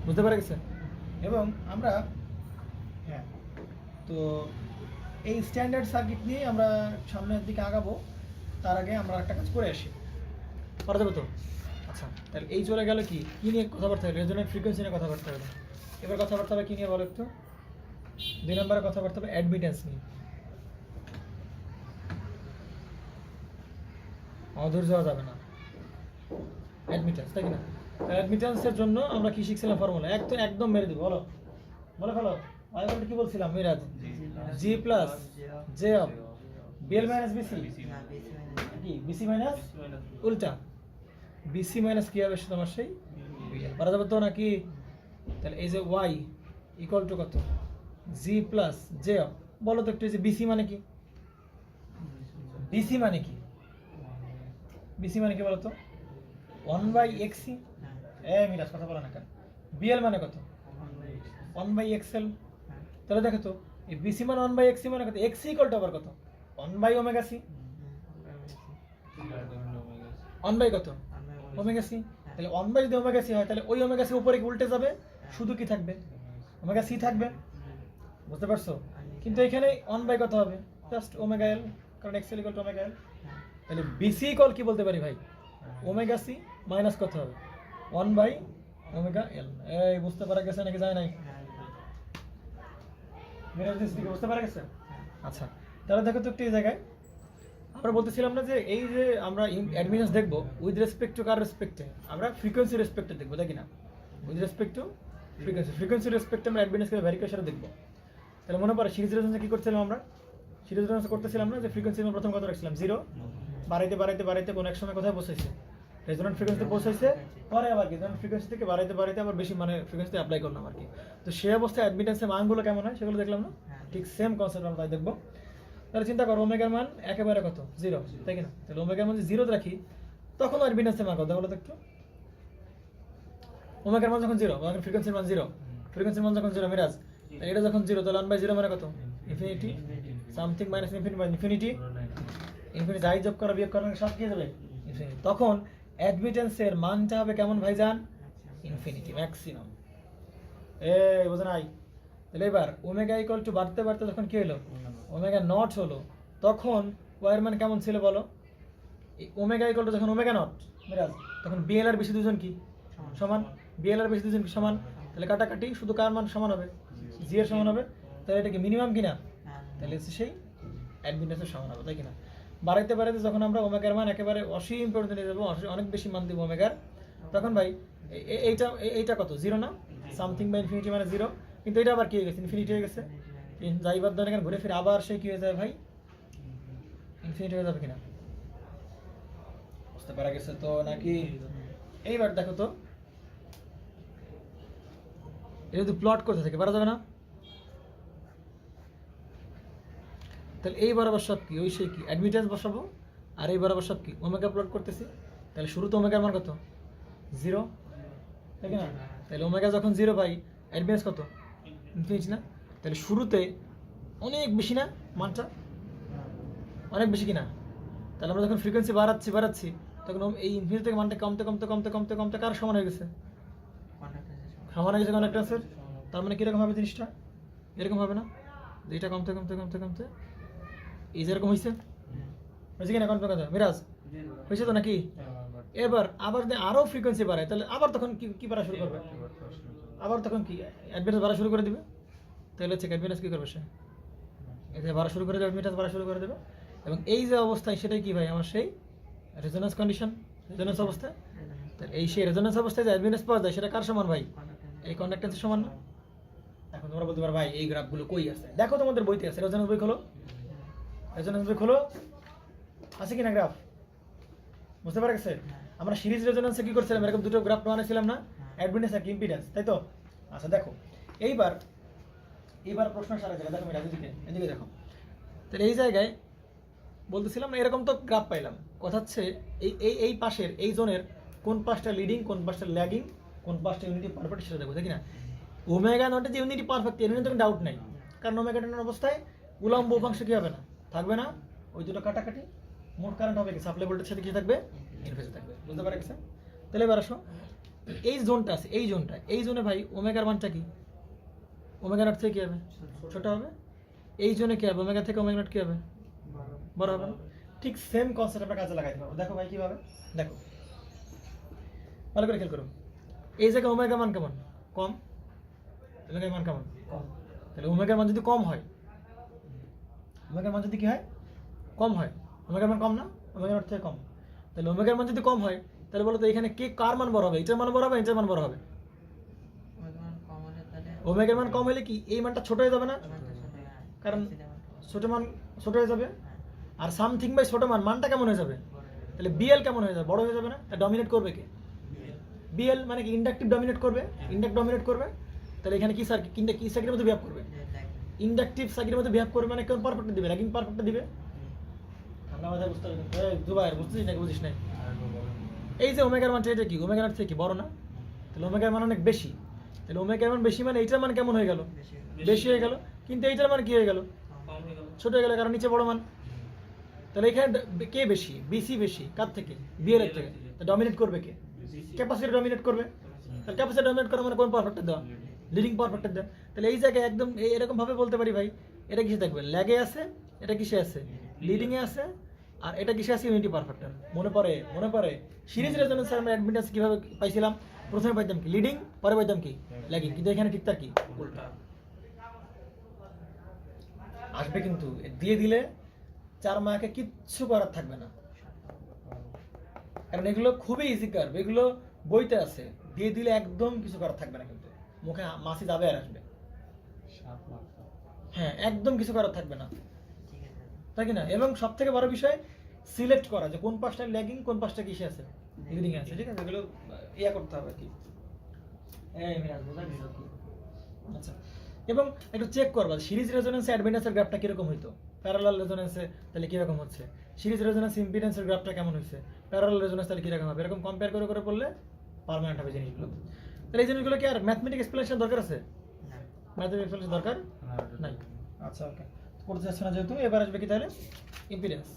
বুঝতে পারা গেছে? এবং আমরা হ্যাঁ, তো এই স্ট্যান্ডার্ড সার্কিট নিয়ে আমরা সামনের দিকে আগাবো, তার আগে আমরা একটা কাজ করে আসি, পারা যাবে তো? আচ্ছা, তাহলে এই চলে গেল কি নিয়ে কথাবার্তা হবে? রেজোনেন্ট ফ্রিকোয়েন্সি নিয়ে কথাবার্তা হবে। এবার কথাবার্তা হবে কি নিয়ে বলো একটু? 2 নম্বরে কথাবার্তা হবে অ্যাডমিটেন্স নিয়ে। অধৈর্য হওয়া যাবে না। অ্যাডমিটেন্স, তাই কি না? অ্যাডমিটেন্সের জন্য আমরা কি শিখছিলাম ফর্মুলা? একদম মেরে দিব, বলো বলে ফেলো। আমি কি বলছিলাম Miraj? G plus J of BL minus BC, কি বিসি মাইনাস উল্টা বিসি মাইনাস কি হবে তোমার সেই বিএল, পারা যাবে তো নাকি? তাহলে এই যে ওয়াই ইকুয়াল টু কত? জি প্লাস জে অফ, বলো তো একটু, এই যে বিসি মানে কি? বিসি মানে কি? বিসি মানে কি বলো তো? 1/xc। মিরাজ কথা বলো না কেন? বিএল মানে কত? 1/xl। তাহলে দেখো তো, এই বিসি মানে 1/xc মানে কত? xc ইকুয়াল টু আবার কত? 1/ωc। 1 কত? ωc। তাহলে 1 যদি ωc হয়, তাহলে ওই ωc উপরে কি উল্টে যাবে? শুধু কি থাকবে? ωc থাকবে। বুঝতে পারছো? কিন্তু এখানে 1 কত হবে? জাস্ট ωl, কারণ xl ইকুয়াল টু ωl। তাহলে বিসি ইকুয়াল কি বলতে পারি ভাই? ωc মাইনাস কত হবে? 1/ωl। এই বুঝতে পারা গেছে নাকি যায় নাই? বুঝতে পারা গেছে? আচ্ছা, তাহলে দেখো তো একটু এই জায়গায় আমরা বলতেছিলাম না যে এই যে আমরা অ্যাডমিটেন্স দেখবো উইথ রেসপেক্ট টু কার রেসপেক্টে? আমরা ফ্রিকোয়েন্সি রেসপেক্টে দেখবো, তাই কি না? উইথ রেসপেক্ট টু ফ্রিকোয়েন্সি রেসপেক্টে আমরা অ্যাডমিটেন্সকে ভ্যারি করে সেটা দেখবো। তাহলে মনে পড়ে সিরিজ রেজোনেন্সে কি করছিলাম আমরা? সিরিজ রেজোনেন্স করতেছিলাম না যে ফ্রিকোয়েন্সি আমরা প্রথম কত রাখছিলাম? 0। বাড়াইতে বাড়াইতে বাড়াইতে কোন এক সময় কোথায় পৌঁছাইছে? রেজোনেন্ট ফ্রিকোয়েন্সিতে পৌঁছাইছে, পরে আবার কি রেজোনেন্ট ফ্রিকোয়েন্সি থেকে বাড়াইতে বাড়াইতে আবার বেশি মানে ফ্রিকোয়েন্সিতে অ্যাপ্লাই করলাম আর কি। তো সেই অবস্থায় অ্যাডমিটেন্সের মানগুলো কেমন হয় সেগুলো দেখলাম না? ঠিক সেম কনসেপ্ট আমরা তাই দেখবো। তাহলে চিন্তা করো ওমেগার মান একেবারে কত? 0, তাই কি না? তাহলে ওমেগার মান যদি 0 রাখি তখন অ্যাডমিটেন্সের মান কত বলো তো একটু? ওমেগার মান যখন 0, ওমেগার ফ্রিকোয়েন্সির মান 0, ফ্রিকোয়েন্সির মান যখন 0 মিরাজ, এটা যখন 0 তাহলে 1/0 মানে কত? Infinity something minus infinity by infinity. Infinity যাই যোগ করা বিয়োগ করা সব কি যাবে? ইনফিনিটি। তখন অ্যাডমিটেন্সের মানটা হবে কেমন ভাইজান? Infinity maximum. বুঝে নাই? তাহলে এবার ওমেগা ইকুয়াল টু বাড়তে বাড়তে যখন কি হলো? ওমেগা নট হলো, তখন ওয়ার মান কেমন ছিল বলো? ওমেগা ইকুয়াল টু যখন ওমেগা নট মিরাজ, তখন বিএল আর বেশি দুজন কি সমান? বিএল আর বেশি দুজন কি সমান? তাহলে কাটাকাটি শুধু কার মান সমান হবে? জি এর সমান হবে। তাহলে এটা কি মিনিমাম কিনা? তাহলে সেই অ্যাডমিটেন্সের সমান হবে, তাই কিনা? বাড়াইতে বাড়াইতে যখন আমরা ওমেগার মান একেবারে অসীম পর্যন্ত নিয়ে যাবো, অনেক বেশি মান দিব ওমেগার, তখন ভাই এইটা কত? 0 না? সামথিং বাই ইনফিনিটি মানে 0, কিন্তু এটা আবার কি হয়ে গেছে? ইনফিনিটি হয়ে গেছে। যাইবার ধরে ঘুরে ফিরে আবার সেই কি হয়ে যায় ভাই? ইনফিনিটি হয়ে যাবে কিনা? বুঝতে পারা গেছে তো নাকি? এইবার দেখো তো, এটা যদি প্লট করতে থাকে পারা যাবে না? তাহলে এই বরাবর সব কি? ওই সেই কি অ্যাডমিটেন্স বসাবো, আর এই বরাবর সব কি? ওমেগা প্লট করতেছি। তাহলে শুরুতে ওমেগার মান কত? 0, তাই না? তাহলে ওমেগা যখন 0 পাই, অ্যাডমিটেন্স কত? ইনফিনিটি না? তাহলে শুরুতে অনেক বেশি না মানটা? অনেক বেশি কিনা? তাহলে আমরা যখন ফ্রিকোয়েন্সি বাড়াচ্ছি তখন এই ইনফিনিটি থেকে মানটা কমতে কমতে কমতে কমতে কমতে কার সমান হয়ে গেছে? সমান হয়ে গেছে কন্ডাক্টেন্সের। তার মানে কীরকম হবে জিনিসটা? এরকম হবে না? এটা কমতে কমতে কমতে কমতে এই যেরকম হয়েছে কিনা? কনফার্ম কথা মিরাজ হয়েছে তো নাকি? এবার আবার যদি আরও ফ্রিকোয়েন্সি বাড়ায় তাহলে আবার তখন কি বাড়া শুরু করবে? আবার তখন কি অ্যাডমিটেন্স বাড়া শুরু করে দিবে। তাহলে হচ্ছে অ্যাডমিটেন্স কী করবে? সে এতে বাড়া শুরু করে দেবে, অ্যাডমিটেন্স বাড়া শুরু করে দেবে। এবং এই যে অবস্থায় সেটাই কি ভাই? আমার সেই রেজোনেন্স কন্ডিশন, রেজোনেন্স অবস্থায়। তাহলে এই সেই রেজোনেন্স অবস্থায় যে অ্যাডমিটেন্স পাওয়া যায় সেটা কার সমান ভাই? এই কন্ডাক্টেন্সের সমান না? এখন তোমরা বলতে পারো ভাই এই গ্রাফগুলো কই আছে? দেখো তোমাদের বইতে আছে, রেজোনেন্স বই খোলো, রেজোনেন্স বই খোলো, আছে কিনা গ্রাফ? বুঝতে পারা গেছে? আমরা সিরিজ রেজোনেন্সে কি করছিলাম? এরকম দুটো গ্রাফ বানিয়েছিলাম না? অ্যাডমিটেন্স আর ইম্পিডেন্স, তাই তো? আচ্ছা দেখো, এইবার প্রশ্ন সারা জায়গা দেখো, এদিকে দেখো। তাহলে এই জায়গায় বলতেছিলাম না, এরকম তো গ্রাফ পাইলাম। কথা হচ্ছে এই পাশের এই জোনের কোন পাশটা লিডিং, কোন পাশটা ল্যাগিং, কোন পাশটা ইউনিটি পারফেক্ট সেটা দেখো, দেখি না? ওমেগা নটে যে ইউনিটি পারফেক্ট এর নিয়ে তো ডাউট নাই, কারণ ওমেগা নট অবস্থায় উলম্ব উপাংশ কি হবে না? থাকবে না? ওই দুটো কাটাকাটি মোট কারেন্ট হবে কি? সাপ্লাই ভোল্টেজ সাথে কি থাকবে? ইনফেজে থাকবে। বুঝতে পারা গেছে? তাহলে এবার আসো, এই জোনটা আছে, এই জোনে ভাই ওমেগার মানটা কি? ওমেগা নট থেকে কি হবে? ছোট হবে। এই জোনে কি হবে? ওমেগা থেকে ওমেগা নট কি হবে? বড় হবে। ঠিক সেম কনসেপ্ট আমরা কাজে লাগাইতে পারবো। দেখো ভাই কিভাবে, দেখো ভালো করে খেয়াল করুন, এই জায়গায় ওমেগা মান কেমন? কম। ওমেগার মান কেমন? কম। তাহলে ওমেগার মান যদি কম হয়, ওমেগার মান যদি কি হয়? কম হয়। ওমেগার মান কম না? ওমেগার মান থেকে কম। তাহলে ওমেগার মান যদি কম হয়, তাহলে বলো তো এখানে কে কার মান বড় হবে? এটার মান বড় হবে, এটার মান বড় হবে? ওমেগার মান কম হলে কি এই মানটা ছোট হয়ে যাবে না? কারণ ছোট মান ছোট হয়ে যাবে, আর সামথিং বাই ছোট মান মানটা কেমন হয়ে যাবে? তাহলে বিএল কেমন হয়ে যাবে? বড় হয়ে যাবে না? তা ডমিনেট করবে কে? বিএল মানে কি ইন্ডাকটিভ ডমিনেট করবে, ইন্ডাক্ট ডমিনেট করবে। তাহলে এখানে কি সার্কিট, কি সার্কিটের মধ্যে বিহেভ করবে? ইন্ডাকটিভ সার্কিটের মধ্যে বিহেভ করবে, মানে কোন পারফেক্টটা দিবে? ল্যাগিং পারফেক্টটা দিবে। ঠান্ডা মাথায় বুঝতে হবে, এই দুবার বুঝছিস নাকি বুঝিস নাই? এই যে ওমেগার মান, এটা কি ওমেগার থেকে কি বড় না? তাহলে ওমেগার মান অনেক বেশি। তাহলে ওমেগার মান বেশি মানে এইটার মান কেমন হয়ে গেল? বেশি হয়ে গেল। কিন্তু এইটার মান কি হয়ে গেল? ছোট হয়ে গেল, কারণ নিচে বড় মান। তাহলে এখানে কে বেশি? বিসি বেশি কার থেকে? বিএল এর থেকে। তো ডমিনেট করবে কে? ক্যাপাসিটর ডমিনেট করবে। তাহলে ক্যাপাসিটর ডমিনেট করা মানে কোন পারফেক্টটা দেওয়া? লিডিং পারফেক্টটা দেওয়া। তাহলে এই জায়গায় একদম এরকম ভাবে বলতে পারি ভাই, এটা কিসে থাকবে? ল্যাগে আছে, এটা কিসে আছে? লিডিং এ আছে, আর এটা কিসে আছে? Unity perforator. মনে পড়ে সিরিজ রেজোনেন্সে আমরা অ্যাডমিটেন্স কিভাবে পাইছিলাম? প্রথমে পাইতাম কি? লিডিং, পরে পাইতাম কি? ল্যাগিং। কিন্তু এখানে ঠিক তার কি উল্টা আসবে। কিন্তু দিয়ে দিলে 4 মাকে কিচ্ছু করার থাকবে না, কারণ এগুলো খুবই ইজি কার্ভ, এগুলো বইতে আছে। দিয়ে দিলে একদম কিছু করার থাকবে না, কিন্তু মুখে মাসি যাবে আর আসবে। হ্যাঁ, একদম কিছু করার থাকবে না, তাই কি না? এবং সব থেকে বড় বিষয় সিলেক্ট করা, যে কোন পাশটা ল্যাগিং, কোন পাশটা কিসে আছে, লিডিং আছে। ঠিক আছে, এগুলো ইয়া করতে হবে কি। আচ্ছা, এবং একটু চেক করবা সিরিজ রেজোনেন্সে অ্যাডমিটেন্সের গ্রাফটা কিরকম হইতো, প্যারালাল রেজোনেন্সে তাহলে কিরকম হচ্ছে, সিরিজ রেজোনেন্স ইম্পিডেন্সের গ্রাফটা কেমন হয়েছে, প্যারালাল রেজোনেন্স তাহলে কিরকম হবে, এরকম কম্পেয়ার করে করে পড়লে পার্মানেন্ট হবে জিনিসগুলো। তাহলে এই জিনিসগুলো কি আর ম্যাথমেটিক এক্সপ্লেনেশন দরকার আছে? ম্যাথমেটিক এক্সপ্লেনেশন দরকার নাই। আচ্ছা, ওকে, করতে যাচ্ছে না যেহেতু, এবার আসবে কি তাহলে? ইম্পিডেন্স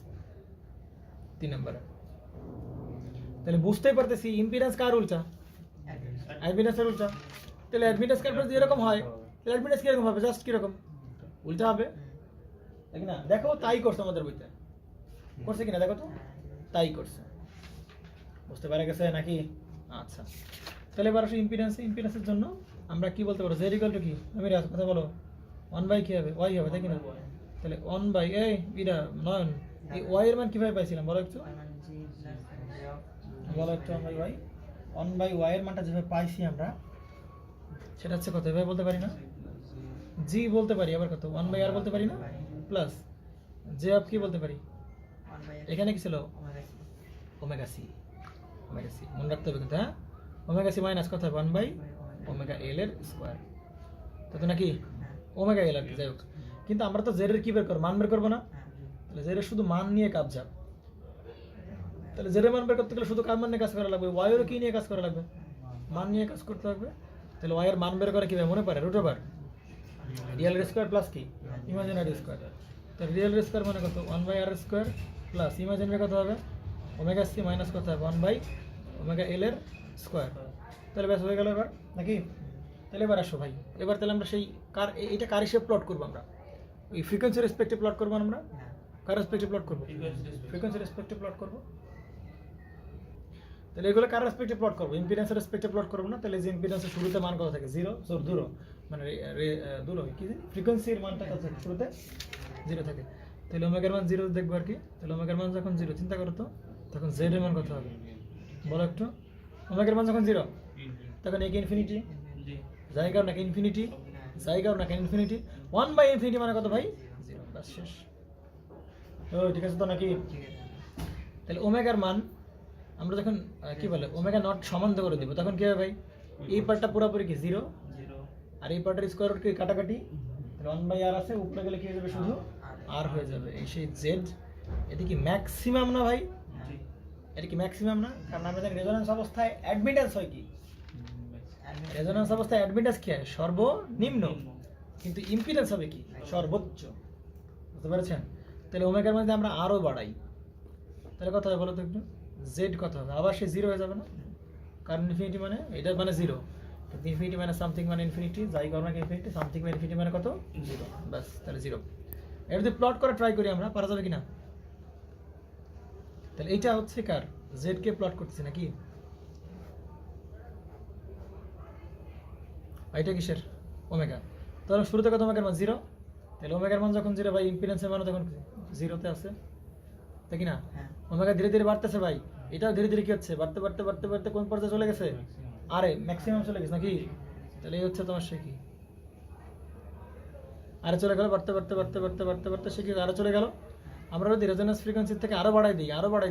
3 নম্বরে। তাহলে বুঝতেই পারতেছি ইম্পিডেন্স কার উল্টা? অ্যাডমিটেন্সের উল্টা। তাহলে অ্যাডমিটেন্স কার্ভ যেরকম হয়, তাহলে অ্যাডমিটেন্স কিরকম হবে? জাস্ট কিরকম উল্টা হবে, তাই না? দেখো, তাই করছে আমাদের বইতে, করছে কিনা দেখো তো, তাই করছে। বুঝতে পারা গেছে নাকি? আচ্ছা, তাহলে এবার আসো ইম্পিডেন্স। ইম্পিডেন্সের জন্য আমরা কি বলতে পারো? জেড ইকুয়াল টু কি? আমি কথা বলো, 1 কি হবে? ওয়াই হবে, তাই কিনা? তাহলে 1 এই এটা নয়ন, এই ওয়াই এর মান কিভাবে পাইছিলাম বলো একটু? বলো একটু। 1/y এর মানটা যেভাবে পাইছি আমরা, সেটা হচ্ছে কত? এভাবে বলতে পারি না? জি বলতে পারি, আবার কত? 1/r বলতে পারি না? প্লাস জে অফ কি বলতে পারি? এখানে কি ছিল? Omega C. ওমেগা সি মনে রাখতে হবে কিন্তু, হ্যাঁ? ওমেগা সি মাইনাস কত হবে? 1/l এর স্কোয়ার, তো নাকি? ওমেগা এল আর কি, যাই হোক। কিন্তু আমরা তো জেড এর কি বের করবো? মান বের করবো না? তাহলে জেড এর শুধু মান নিয়ে কাজ যাবে। তাহলে জেড এর মান বের করতে গেলে শুধু কার মান নিয়ে কাজ করা লাগবে? ওয়াই এর কি নিয়ে কাজ করা লাগবে? মান নিয়ে কাজ করতে হবে। তাহলে ওয়াই এর মান বের করে কিভাবে মনে পড়ে? Root over real square plus কি ইমাজিনারি স্কোয়ার। তাহলে রিয়েল স্কোয়ার মানে কত? 1/r স্কোয়ার প্লাস ইমাজিনারি কত হবে? ওমেগা সি মাইনাস কত হবে? 1/ওমেগা এল এর স্কোয়ার। তাহলে ব্যাস হয়ে গেল এবার নাকি? তাহলে এবার আসো ভাই, এবার তাহলে আমরা সেই কার, এটা কার হিসেবে প্লট করবো আমরা? ওই ফ্রিকোয়েন্সি রেসপেক্টে প্লট করবো আমরা? কার রেসপেক্টে প্লট করবো? ফ্রিকোয়েন্সি রেসপেক্টে প্লট করবো। তাহলে এগুলো কার রেসপেক্টে প্লট করবো? ইম্পিডেন্সের রেসপেক্টে প্লট করবো না? তাহলে যে ইম্পিডেন্সের শুরুতে মান কত থাকে? 0, দূর মানে দূর কি ফ্রিকোয়েন্সির মানটা কত থাকে? শুরুতে 0 থাকে। তাহলে ওমেগার মান 0 দেখবো আর কি। তাহলে ওমেগার মান যখন 0, চিন্তা করো তো, তখন জেড এর মান কত হবে বলো একটু? ওমেগার মান যখন 0, তখন একে ইনফিনিটি, জায়গাও নাকি ইনফিনিটি, জায়গাও নাকি ইনফিনিটি। 1/ইনফিনিটি মানে কত ভাই? 0। বাস শেষ। ও ঠিক আছে তো নাকি? তাহলে ওমেগার মান আমরা যখন কি বলে ওমেগা নট সমান্ত করে দিব, তখন কি হবে ভাই? এই পার্টটা পুরোপুরি কি 0, আর এই পার্টের স্কোয়ার রুট কি কাটাকাটি। তাহলে 1/r আছে, উপরে গেলে কি হয়ে যাবে? শুধু আর হয়ে যাবে। এই সেই জেড। এটা কি ম্যাক্সিমাম না ভাই? এটা কি ম্যাক্সিমাম না? কারণ আমরা জানি রেজোন্যান্স অবস্থায় অ্যাডমিটেন্স হয় কি? রেজোন্যান্স অবস্থায় অ্যাডমিটেন্স কি হয়? সর্বনিম্ন। কিন্তু ইম্পিডেন্স হবে কি? সর্বোচ্চ। বুঝতে পেরেছেন? তাহলে ওমেগার মধ্যে আমরা আরও বাড়াই, তাহলে কত হবে বলো তো একটু? জেড কত হবে? আবার সে 0 হয়ে যাবে না? কারণ ইনফিনিটি মানে এটা মানে 0, কিন্তু ইনফিনিটি মানে সামথিং মানে ইনফিনিটি, যাই করো না ইনফিনিটি, সামথিং মানে ইনফিনিটি মানে কত? 0। ব্যাস, তাহলে 0। এটা যদি প্লট করে ট্রাই করি আমরা, পারা যাবে কি না? তাহলে এইটা হচ্ছে কার? জেড কে প্লট করতেছে নাকি? এটা কিসের ওমেগা, তাহলে শুরুতে কত ওমেগার মান 0, তাহলে ওমেগার মান যখন 0 ভাই ইম্পিডেন্সের মান তখন 0-তে আছে, তাই কি না? ওমেগা ধীরে ধীরে বাড়তেছে ভাই, এটাও ধীরে ধীরে কি হচ্ছে বাড়তে বাড়তে বাড়তে বাড়তে কোন পর্যায়ে চলে গেছে, আরে ম্যাক্সিমাম চলে গেছে নাকি? তাহলে এই হচ্ছে তোমার সে কি, আরে চলে গেল বাড়তে বাড়তে বাড়তে বাড়তে বাড়তে বাড়তে সে কি আরো চলে গেল। আমরা যদি রেজোন্যান্স ফ্রিকোয়েন্সি থেকে আরো বাড়াই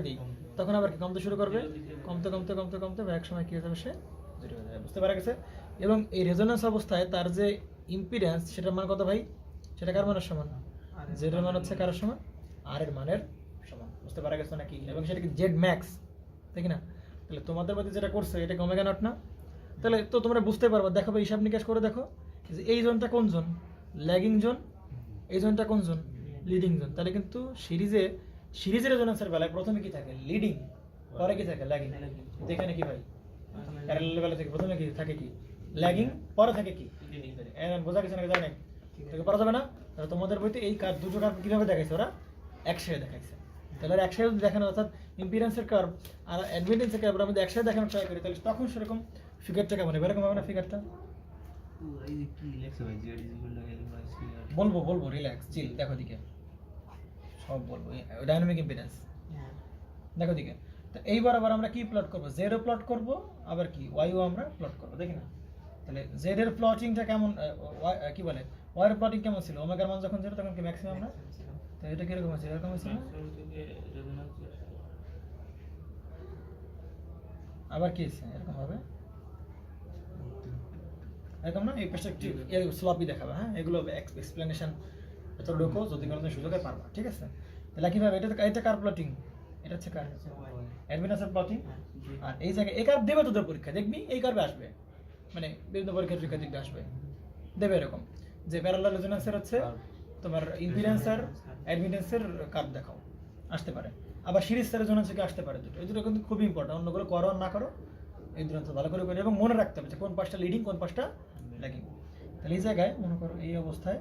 দিই তখন আবার কি কমতে শুরু করবে, কমতে কমতে কমতে কমতে এক সময় কি হয়ে যাবে, সে জিরো হয়ে যাবে। বুঝতে পারা গেছে? এবং এই রেজোন্যান্স অবস্থায় তার যে ইম্পিডেন্স সেটার মান কত ভাই, সেটা কার মানের সমান, জেড এর মান হচ্ছে কার সমান, আর এর মানের সমান। বুঝতে পারা গেছে নাকি? এবং সেটা কি জেড ম্যাক্স, তাই কি না? তাহলে তোমাদের মধ্যে যেটা করছে এটা ওমেগা নট না, তাহলে তো তোমরা বুঝতে পারবে। দেখো ভাই হিসাব নিকাশ করে দেখো যে এই জোনটা কোন জোন, ল্যাগিং জোন, এই জোনটা কোন জোন, লিডিং জোন। তাহলে কিন্তু সিরিজের রেজোন্যান্সের বেলায় প্রথমে কি থাকে, লিডিং, পরে কি থাকে, ল্যাগিং। এখানে কি ভাই প্যারালাল বেলা থেকে প্রথমে কি থাকে, কি ল্যাগিং, পরে থাকে কি লিডিং। বোঝা গেছে নাকি? জানেন তোকে পারা যাবে না? তাহলে তোমাদের বইতে এই কার্ভ, দুটো কার্ভ কিভাবে দেখাইছে, ওরা একসাথে দেখাইছে। তাহলে একসাথে দেখানো, অর্থাৎ ইম্পিডেন্সের কার্ভ আর অ্যাডমিটেন্সের কার্ভ আমরা একসাথে দেখানোর ট্রাই করি, তাহলে তখন সেরকম ফিগারটা কেমন হবে, এরকম হবে না ফিগারটা? বলবো রিল্যাক্স চিল, দেখো দিকে সব বলবো। ডাইনামিক ইম্পিডেন্স দেখো দিকে। তো এইবার আবার আমরা কি প্লট করবো, জেড ও প্লট করবো, আবার কি ওয়াইও আমরা প্লট করবো, দেখি না? তাহলে জেড এর প্লটিংটা কেমন, কি বলে ওয়াই এর প্লটিং কেমন ছিল, ওমেগার মান যখন ছিল তখন কি ম্যাক্সিমাম না? তো এটা কিরকম আছে, এরকম আছে না? আবার কি আছে এরকম হবে, এরকম না? এই পার্সপেক্টিভ স্লপি দেখাবে, হ্যাঁ এগুলো এক্সপ্লেনেশন এতটুকু যদি কোনো সুযোগে পারবা, ঠিক আছে? তাহলে কিভাবে এটা কার প্লটিং, এটা হচ্ছে কার অ্যাডমিটেন্সের প্লটিং। আর এই জায়গায় এই কার্ভ দেবে তোদের পরীক্ষা, দেখবি এই কার্ভে আসবে, মানে বিভিন্ন পরীক্ষা দিকটা আসবে, দেবে এরকম যে প্যারালাল রেজোন্যান্সের হচ্ছে তোমার ইম্পিডেন্স আর অ্যাডমিটেন্সের কার্ভ দেখাও, আসতে পারে। আবার সিরিজ রেজোন্যান্স থেকে আসতে পারে দুটো, এই দুটো কিন্তু খুবই ইম্পর্টেন্ট, অন্যগুলো করো আর না করো এই দুটো ভালো করে করে এবং মনে রাখতে হবে যে কোন পাশটা লিডিং কোন পাশটা ল্যাগিং। তাহলে এই জায়গায় মনে করো এই অবস্থায়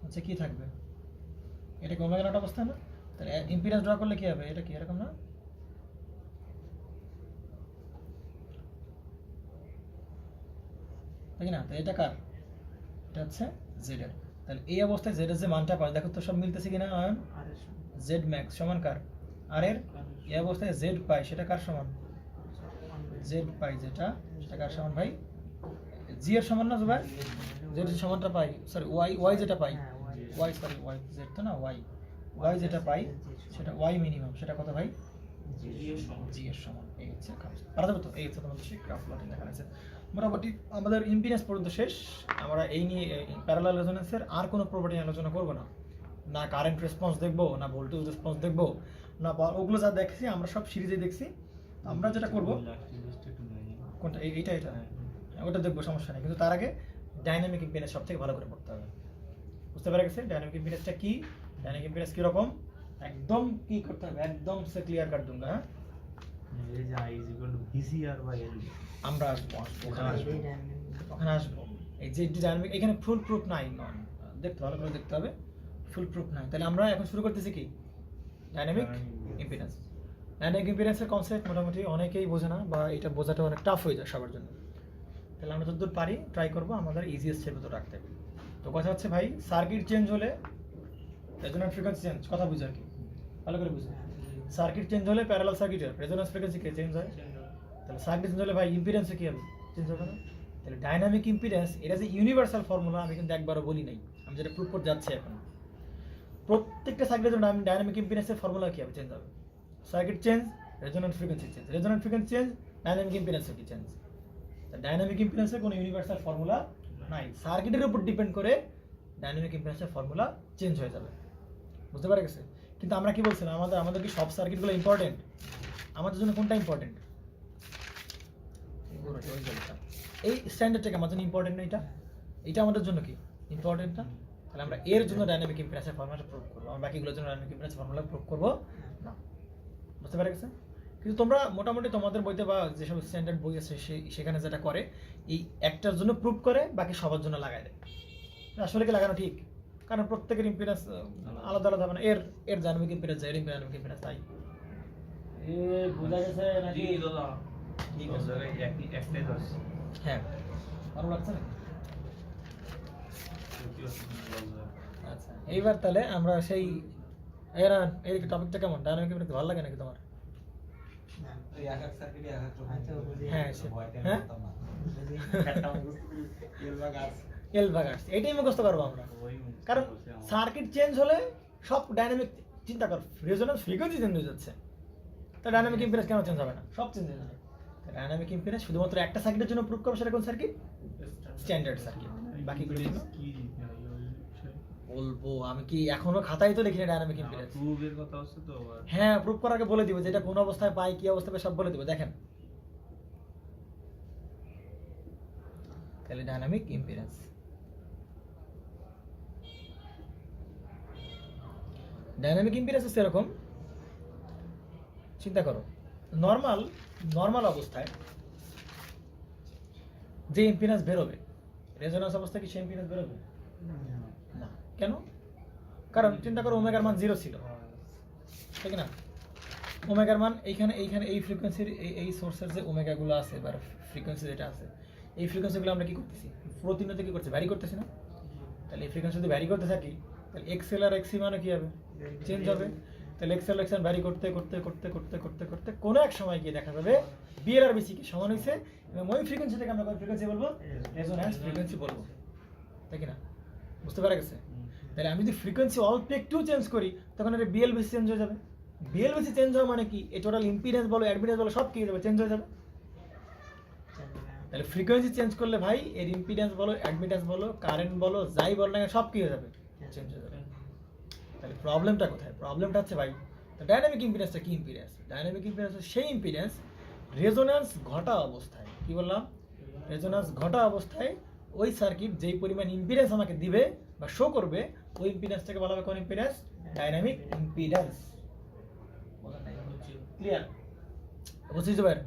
হচ্ছে কি থাকবে, এটা কি ওমেগা নট অবস্থা না? তাহলে ইম্পিডেন্স ড্র করলে কি হবে, এটা কি এরকম না? তাই না? তো এটা কার, এটা হচ্ছে জেড এর। তাহলে এই অবস্থায় জেড এর যে মানটা পাই, দেখো তো সব মিলতেছে কিনা, জেড ম্যাক্স সমান কার, আর এর এই অবস্থায় জেড পাই সেটা কার সমান, জেড পাই যেটা সেটা কার সমান ভাই, জি এর সমান না জুবাই? জেড এর সমানটা পাই, সরি ওয়াই যেটা পাই, ওয়াই জেড তো না, ওয়াই যেটা পাই সেটা ওয়াই মিনিমাম, সেটা কত ভাই, জি এর সমান। এই হচ্ছে পারা যাবে তো? এই হচ্ছে তোমাদের সেই গ্রাফ প্লটিং দেখানো আছে। মোটামুটি আমাদের ইম্পিডেন্স পর্যন্ত শেষ। আমরা এই নিয়ে প্যারালাল রেজোন্যান্সের আর কোনো প্রপার্টি আলোচনা করবো না, না কারেন্ট রেসপন্স দেখবো, না ভোল্টেজ রেসপন্স দেখবো, না ওগুলো যা দেখছি আমরা সব সিরিজে দেখছি। আমরা যেটা করবো কোনটা, এইটা ওটা দেখবো, সমস্যা নেই, কিন্তু তার আগে ডাইনামিক ইম্পিডেন্স সব থেকে ভালো করে পড়তে হবে। বুঝতে পারা গেছে ডাইনামিক ইম্পিডেন্সটা কি, ডাইনামিক ইম্পিডেন্স কীরকম, একদম কি করতে হবে, একদম সে ক্লিয়ার কাট দুঙ্গা। হ্যাঁ আমরা ওখানে আসবো। এই যে ডাইনামিক এখানে ফুল প্রুফ নাই, দেখতে ভালো করে দেখতে হবে, ফুল প্রুফ নাই। তাহলে আমরা এখন শুরু করতেছি কি, ডাইনামিক ইম্পিডেন্স। ডাইনামিক ইম্পিডেন্সের কনসেপ্ট মোটামুটি অনেকেই বোঝে না, বা এটা বোঝাটা অনেক টাফ হয়ে যায় সবার জন্য। তাহলে আমরা যতদূর পারি ট্রাই করবো আমাদের ইজিয়েস্ট এর ভিতর রাখতে। তো কথা হচ্ছে ভাই, সার্কিট চেঞ্জ হলে রেজোন্যান্স ফ্রিকোয়েন্সি চেঞ্জ, কথা বুঝে আর কি, ভালো করে বুঝে। সার্কিট চেঞ্জ হলে প্যারালাল সার্কিটের রেজোন্যান্স ফ্রিকোয়েন্সি কে চেঞ্জ হয়, তাহলে সার্কিট চেঞ্জ হলে ভাই ইম্পিডেন্সে কি হবে, চেঞ্জ হবে না? তাহলে ডাইনামিক ইম্পিডেন্স এটা যে ইউনিভার্সাল ফর্মুলা আমি কিন্তু একবারও বলি নাই, আমি যেটা প্রুভ করতে যাচ্ছি এখন। প্রত্যেকটা সার্কিটের জন্য আমি ডাইনামিক ইম্পিডেন্সের ফর্মুলা কি হবে, চেঞ্জ হবে। Circuit change, resonance frequency change, resonance frequency change, dynamic ইম্পিডেন্সও কি চেঞ্জ। ডাইনামিক ইম্পিডেন্সের কোনো ইউনিভার্সাল ফর্মুলা নাই, সার্কিটের উপর ডিপেন্ড করে ডাইনামিক ইম্পিডেন্সের ফর্মুলা চেঞ্জ হয়ে যাবে। বুঝতে পারা গেছে? কিন্তু আমরা কি বলছিলাম, আমাদের কি সব সার্কিটগুলো ইম্পর্টেন্ট? আমাদের জন্য কোনটা ইম্পর্টেন্ট, এই স্ট্যান্ডার্ডটা আমাদের জন্য ইম্পর্টেন্ট না, এটা আমাদের জন্য কি ইম্পর্টেন্ট না? তাহলে আমরা এর জন্য ডাইনামিক ইম্পিডেন্সের ফর্মুলাটা প্রুভ করবো, আমরা বাকিগুলোর জন্য ডাইনামিক ইম্পিডেন্সের ফর্মুলা প্রুভ করবো না। বুঝতে পারা গেছে? কিন্তু তোমরা মোটামুটি তোমাদের বইতে বা যেসব স্ট্যান্ডার্ড বই আছে সেখানে যেটা করে, এই একটার জন্য প্রুভ করে বাকি সবার জন্য লাগাই দেয়। আসলে কি লাগানো ঠিক? কারণ প্রত্যেকের ইম্পিডেন্স আলাদা আলাদা, মানে এর ডাইনামিক ইম্পিডেন্স, এর ডাইনামিক ইম্পিডেন্স, তাই বোঝা গেছে নাকি? ঠিক আছে, হ্যাঁ ভালো লাগছে না? আচ্ছা এইবার তাহলে আমরা সেই এরা এই টপিকটা কেমন ডায়নামিক ইম্পিডেন্স ভালো লাগে নাকি তোমার? হ্যাঁ হ্যাঁ এল ভাগ আর এটাই মুখস্থ করবো আমরা, কারণ সার্কিট চেঞ্জ হলে সব ডায়নামিক, চিন্তা কর রেজোন্যান্স ফ্রিকোয়েন্সি চেঞ্জ হয়ে যাচ্ছে, তা ডায়নামিক ইম্পিডেন্স কেন চেঞ্জ হবে না? সব চেঞ্জ হয়ে যাবে। ডায়নামিক ইম্পিডেন্স শুধুমাত্র একটা সার্কিটের জন্য প্রুভ করবে, সেটা কোন সার্কিট? Standard circuit. বাকিগুলো বলবো আমি কি এখনো খাতায় তো লিখি না ডায়নামিক ইম্পিডেন্স। প্রুফের কথা হচ্ছে তো আবার হ্যাঁ প্রুভ করার আগে বলে দিব যে এটা কোন অবস্থায় পাই, কি অবস্থায় পাই সব বলে দিব। দেখেন তাহলে ডায়নামিক ইম্পিডেন্স, ডায়নামিক ইম্পিডেন্স এরকম চিন্তা করো, নর্মাল অবস্থায় যে ইম্পিডেন্স বেরোবে, রেজোন্যান্স অবস্থায় কি সেই ইম্পিডেন্স বেরোবে না? কেন? কারণ চিন্তা করো ওমেগার মান 0 ছিল, ঠিক না? ওমেগার মান এইখানে এই ফ্রিকোয়েন্সির এই সোর্সের যে ওমেগাগুলো আছে বা ফ্রিকোয়েন্সি যেটা আছে, এই ফ্রিকোয়েন্সিগুলো আমরা কি করতেছি? প্রতিনিয়ত কি করছি? ভ্যারি করতেছি না? তাহলে এই ফ্রিকোয়েন্সি যদি ভ্যারি করতে থাকি তাহলে এক্সএল আর এক্সি মানে কি হবে? চেঞ্জ হবে। তাহলে এক্সএল এক্সএল ভ্যারি করতে করতে করতে করতে করতে করতে কোনো এক সময় গিয়ে দেখা যাবে বিএল আর বিসি কি সমান হয়েছে, এবং ওই ফ্রিকোয়েন্সিটাকে আমরা কোন ফ্রিকোয়েন্সি বলবো? রেজোন্যান্স ফ্রিকোয়েন্সি বলবো, তাই কি না? বুঝতে পারা গেছে? তাহলে আমি যদি ফ্রিকোয়েন্সি অল্প একটু চেঞ্জ করি তখন এটা বিএল বিসি চেঞ্জ হয়ে যাবে। বিএল বিসি চেঞ্জ হওয়া মানে কি? এই টোটাল ইম্পিডেন্স বলো অ্যাডমিটেন্স বলো সব কি হয়ে যাবে? চেঞ্জ হয়ে যাবে। তাহলে ফ্রিকোয়েন্সি চেঞ্জ করলে ভাই এর ইম্পিডেন্স বলো অ্যাডমিটেন্স বলো কারেন্ট বলো যাই বলো না সব কি হয়ে যাবে? চেঞ্জ হয়ে যাবে। তাহলে প্রবলেমটা কোথায়? প্রবলেমটা হচ্ছে ভাই ডায়নামিক ইম্পিডেন্সটা কি ইম্পিডেন্স? ডায়নামিক ইম্পিডেন্স সেই ইম্পিডেন্স রেজোন্যান্স ঘটা অবস্থায়, কি বললাম? রেজোন্যান্স ঘটা অবস্থায় ওই সার্কিট যেই পরিমাণ ইম্পিডেন্স আমাকে দিবে বা শো করবে, ওই ইম্পিডেন্সটাকে বলা হবে কোন ইম্পিডেন্স? Dynamic impedance. ক্লিয়ার? বুঝতে পারবেন?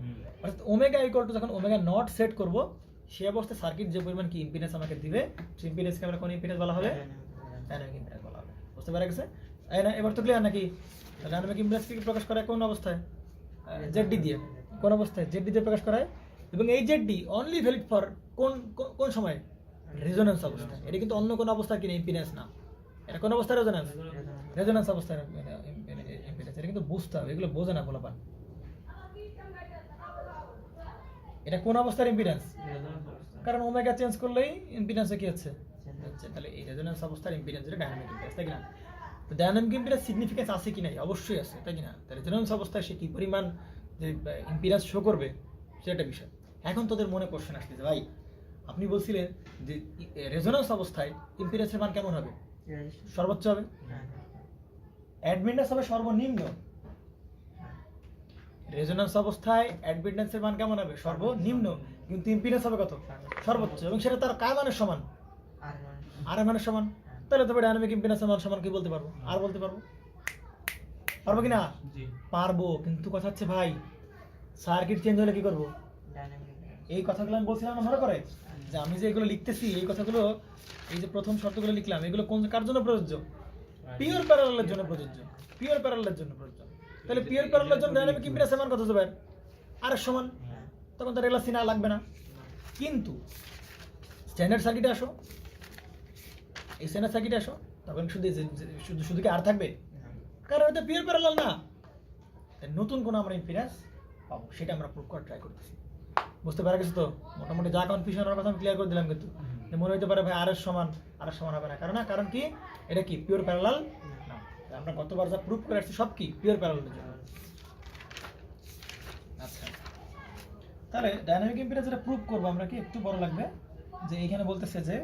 অর্থাৎ ওমেগা ইকুয়াল টু যখন ওমেগা নট সেট করব সেই অবস্থায় সার্কিট যে পরিমাণ কি ইম্পিডেন্স আমাকে দিবে সেই ইম্পিডেন্সকে আমরা কোন ইম্পিডেন্স বলা হবে? ডায়নামিক ইম্পিডেন্স বলা হবে। বুঝতে পারা গেছে? এবার তো ক্লিয়ার নাকি? ডায়নামিক ইম্পিডেন্স কি প্রকাশ করা কোন অবস্থায়? জেডডি দিয়ে। কোন অবস্থায়? জেডডি দিয়ে প্রকাশ করায়, এবং এই জেডডি অনলি ভ্যালিড ফর কোন কোন সময়? রেজোন্যান্স অবস্থায়। এটা কিন্তু অন্য কোন অবস্থায় কিনা ইম্পিডেন্স না, এটা কোন অবস্থায়? রেজোন্যান্স। রেজোন্যান্স অবস্থায় ইম্পিডেন্স। এটা কিন্তু বুঝতে হবে, এগুলো বোঝে না বলাপান। এটা কোন অবস্থার ইম্পিডেন্স? কারণ ওমেগা চেঞ্জ করলেই ইম্পিডেন্সে কি হচ্ছে? তাহলে এই রেজোন্যান্স অবস্থার ইম্পিডেন্স এটা ডায়নামিক ইম্পিডেন্স, তাই না? তো ডায়নামিক ইম্পিডেন্স সিগনিফিকেন্স আছে কি নাই? অবশ্যই আছে, তাই না? তাহলে রেজোন্যান্স অবস্থায় সে কি পরিমাণ যে ইম্পিডেন্স শো করবে সেটা বিষয়। এখন তোদের মনে কোশ্চেন আসতেছে, ভাই আপনি বলছিলেন যে রেজোন্যান্স অবস্থায় ইম্পিডেন্সের মান কেমন হবে? সর্বোচ্চ হবে। অ্যাডমিটেন্স হবে সর্বনিম্ন। রেজোন্যান্স অবস্থায় অ্যাডমিটেন্সের মান কেমন হবে? সর্বনিম্ন। কিন্তু ইম্পিডেন্স হবে কত? সর্বোচ্চ, এবং সেটা তার কার মানের সমান? আর এর মানের সমান। তাহলে তবে ডায়নামিক ইম্পিডেন্সের মান সমান কি বলতে পারবো? আর বলতে পারবো? পারবো কি না? পারবো। কিন্তু কথা হচ্ছে ভাই সার্কিট চেঞ্জ হলে কি করবো? এই কথাগুলো আমি বলছিলাম না মনে করে, যে আমি যে এগুলো লিখতেছি এই কথাগুলো, এই যে প্রথম শর্তগুলো লিখলাম এগুলো কোন কার জন্য প্রযোজ্য? পিওর প্যারালালের জন্য প্রযোজ্য। পিওর প্যারালালের জন্য প্রযোজ্য। তাহলে পিওর প্যারালালের জন্য ডায়নামিক ইম্পিডেন্সের মান কত হবে? আর এর সমান। তখন তার এলসি না লাগবে না। কিন্তু স্ট্যান্ডার্ড সার্কিটে আসো, এই স্ট্যান্ডার্ড সার্কিটে আসো, তখন শুধু কি আর থাকবে? কারণ এটা পিওর প্যারালাল না। নতুন কোনো আমরা ইম্পিডেন্স পাবো, সেটা আমরা প্রুভ করার ট্রাই করতেছি। বুঝতে পারা গেছে তো? মোটামুটি যা কনফিউশন হওয়ার কথা আমি ক্লিয়ার করে দিলাম। কিন্তু মনে হইতে পারে ভাই আর এর সমান হবে না, কারণ কি এটা কি পিওর প্যারালাল না। আমরা গতবার যা প্রুভ করে আসছি সব কি পিওর প্যারালালের জন্য। আচ্ছা তাহলে ডায়নামিক ইম্পিডেন্স যেটা প্রুভ করবো আমরা কি একটু বড় লাগবে, যে এইখানে বলতেছে যে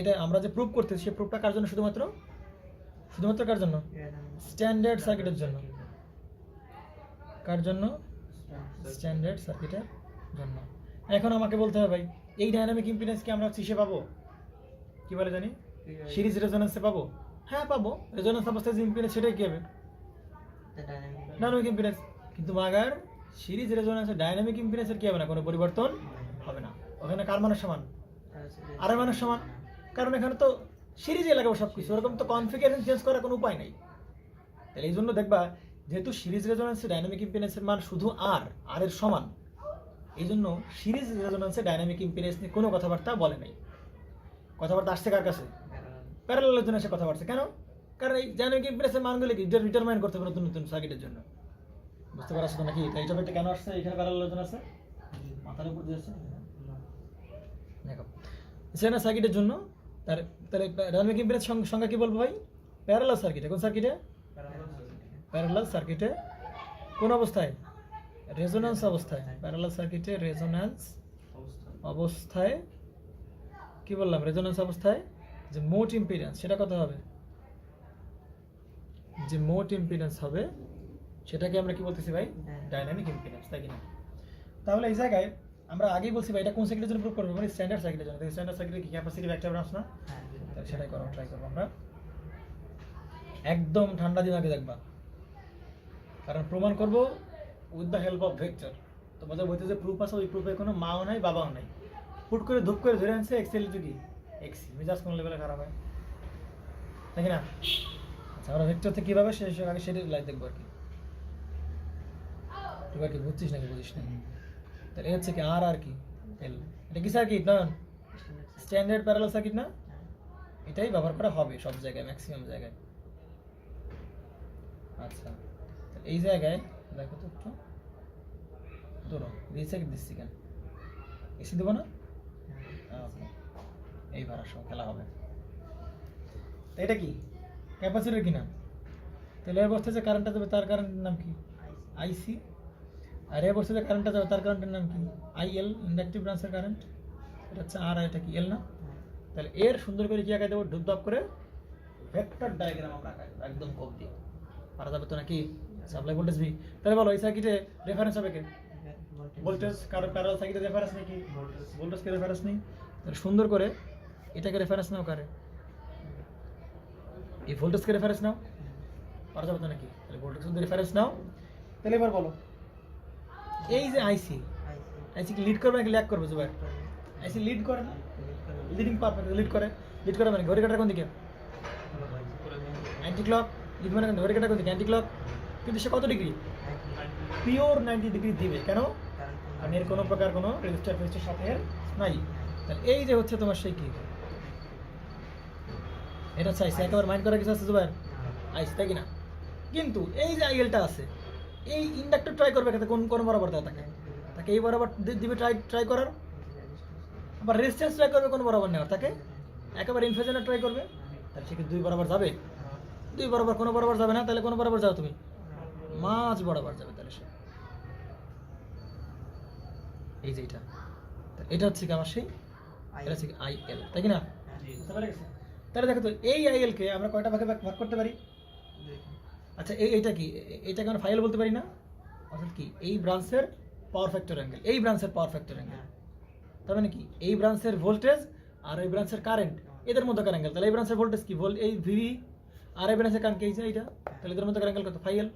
এটা আমরা যে প্রুভ করতেছি সেই প্রুভটা কার জন্য? শুধুমাত্র কার জন্য? স্ট্যান্ডার্ড সার্কিটের জন্য। কার জন্য? স্ট্যান্ডার্ড সার্কিটের জন্য। এখন আমাকে বলতে হবে ভাই এই ডায়নামিক ইম্পিডেন্স কি আমরা কিসে পাবো? কি বলে জানি? সিরিজ রেজোন্যান্সে পাবো। হ্যাঁ পাবো। রেজোন্যান্স অবস্থায় যে ইম্পিডেন্স সেটাই কি হবে? Dynamic impedance. কিন্তু মাগার সিরিজ রেজোন্যান্সে ডায়নামিক ইম্পিডেন্সের কি হবে না? কোনো পরিবর্তন হবে না। ওখানে কার মানের সমান? আর এর মানের সমান। কারণ এখানে তো সিরিজে লাগাবো সবকিছু, ওরকম তো কনফিগারেশন চেঞ্জ করার কোনো উপায় নেই। তাহলে এই জন্য দেখবা যেহেতু সিরিজ রেজোন্যান্সে ডায়নামিক ইম্পিডেন্সের মান শুধু আর এর সমান, এই জন্য সিরিজ রেজোন্যান্সে ডায়নামিক ইম্পিডেন্স নিয়ে কোনো কথাবার্তা বলে নাই। কথাবার্তা আসছে কার কাছে? প্যারালালের জন্য এসে কথাবার্তা। কেন? কারণ এই ডাইনামিক ইম্পিডেন্সের মানগুলো কি ডিটারমাইন করতে হবে নতুন নতুন সার্কিটের জন্য। বুঝতে পারছো তো নাকি? এই টপিকটা কেন আসছে? এখানে প্যারালালের জন্য আছে, মাথার উপর দিয়ে আসছে। দেখো সেনা সার্কিটের জন্য তাহলে ডাইনামিক ইম্পিডেন্স সংখ্যা কি বলবো ভাই? প্যারালাল সার্কিটে। কোন সার্কিটে? প্যারালাল সার্কিটে। কোন অবস্থায়? রেজোন্যান্স অবস্থায়। প্যারালাল সার্কিটে রেজোন্যান্স অবস্থায় কি বললাম? রেজোন্যান্স অবস্থায় যে মোট ইম্পিডেন্স সেটা কত হবে? যে মোট ইম্পিডেন্স হবে সেটাকে আমরা কি বলতেছি ভাই? ডাইনামিক ইম্পিডেন্স, তাই কিনা? তাহলে এই জায়গায় আমরা আগেই বলছি ভাই এটা কোন সার্কিটের জন্য প্রুভ করব? মানে স্ট্যান্ডার্ড সার্কিটের জন্য। স্ট্যান্ডার্ড সার্কিটে কি ক্যাপাসিটিভ একটা ব্রাঞ্চ না? তাহলে সেটাই করব, ট্রাই করব আমরা। একদম ঠান্ডা দিমাগে দেখবা, কারণ প্রমাণ করব with the help of vector. তোমাদের বইতে যে প্রুফ আছে ওই প্রুফে কোনো মাও নাই বাবাও নাই, হুট করে ধূপ করে ধরে আনছে এক্সেল যুগি এক্সি, মেজাজ কোন লেভেলে খারাপ হয়, তাই না? আচ্ছা আমরা ভেক্টর থেকে কীভাবে আগে সেটা লাইভ দেখবো আর কি। এবার কি বুঝছিস নাকি বুঝিস না? তাহলে এ হচ্ছে কি আর আর কি এল, এটা কি সার্কিট না? স্ট্যান্ডার্ড প্যারালাল সার্কিট না? এটাই ব্যবহার করা হবে সব জায়গায়, ম্যাক্সিমাম জায়গায়। আচ্ছা এই জায়গায় দেখো তো একটু ধরো রিসেট দিচ্ছি কেন? এসি দেবো না? ওকে, এইবার আসো খেলা হবে। এটা কি ক্যাপাসিটর কিনা? তাহলে এর অবস্থায় যে কারেন্টটা যাবে তার কারেন্টের নাম কি? আইসি। আর এর অবস্থায় যে কারেন্টটা যাবে তার কারেন্টের নাম কি? আইএল, ইন্ডাকটিভ ব্রাঞ্চের কারেন্ট। এটা হচ্ছে আর, এটা কি এল না? তাহলে এর সুন্দর করে কি আঁকাই দেবো? ঢুপধাপ করে ভেক্টর ডায়াগ্রাম আমরা আঁকাই দেবো একদম কম দিয়ে। পারা যাবে তো নাকি? Supply voltage V. তাহলে বলো এই সার্কিটে রেফারেন্স হবে কে? ভোল্টেজ। কারণ প্যারালাল সার্কিটে রেফারেন্স নেই কি? ভোল্টেজকে রেফারেন্স নেই। তাহলে সুন্দর করে এটাকে রেফারেন্স নাও কারে? এই ভোল্টেজকে রেফারেন্স নাও। পারা যাবে তো নাকি? তাহলে ভোল্টেজ যদি রেফারেন্স নাও তাহলে এবার বলো এই যে আইসি, আইসি কি লিড করবে নাকি ল্যাগ করবে? জুবাইর আইসি লিড করে না? লিডিং পারফেক্ট লিড করে। লিড করে মানে ঘড়ি কাটার কোন দিকে? Anti clock. লিড মানে ঘড়ি কাটার কোন দিকে? Anti clock. কিন্তু সে কত ডিগ্রি? পিওর 90 ডিগ্রি দিবে। কেন? কারণ এর কোনো প্রকার কোনো রেজিস্টার ফেজিস্টার সাথে এর নাই। তাহলে এই যে হচ্ছে তোমার সেই কি এটা চাইছে একেবারে মাইন্ড করার কিছু আছে জুবাইর? আইসি, তাই কিনা? কিন্তু এই যে আইএলটা আছে এই ইন্ডাক্টর ট্রাই করবে কোন কোন বরাবর দেওয়া তাকে? তাকে এই বরাবর দিবে ট্রাই করার। আবার রেজিস্ট্যান্স ট্রাই করবে কোন বরাবর নেওয়ার? তাকে একেবারে ইনফেজনের ট্রাই করবে। তাহলে সে কি দুই বরাবর যাবে? দুই বরাবর কোনো বরাবর যাবে না। তাহলে কোন বরাবর যাও তুমি? মাঝ বরাবর যাবে। তাহলে সে এই যে এটা হচ্ছে কি আমার সেই এটা হচ্ছে কি আইএল, তাই কি না? বুঝতে পেরে গেছে? তাহলে দেখো তো এই আইএল কে আমরা কয়টা ভাগে ভাগ করতে পারি? আচ্ছা এইটা কি? এইটাকে আমরা ফাইল বলতে পারি না? অর্থাৎ কি এই ব্রাঞ্চের পাওয়ার ফ্যাক্টর অ্যাঙ্গেল, এই ব্রাঞ্চের পাওয়ার ফ্যাক্টর অ্যাঙ্গেল। তার মানে কি এই ব্রাঞ্চের ভোল্টেজ আর এই ব্রাঞ্চের কারেন্ট এদের মধ্যকার অ্যাঙ্গেল। তাহলে এই ব্রাঞ্চের ভোল্টেজ কি? এই ভিভি। আর এই ব্রাঞ্চের কারেন্ট কি? এই যে এইটা। তাহলে এদের মধ্যকার অ্যাঙ্গেল কত? ফাইল,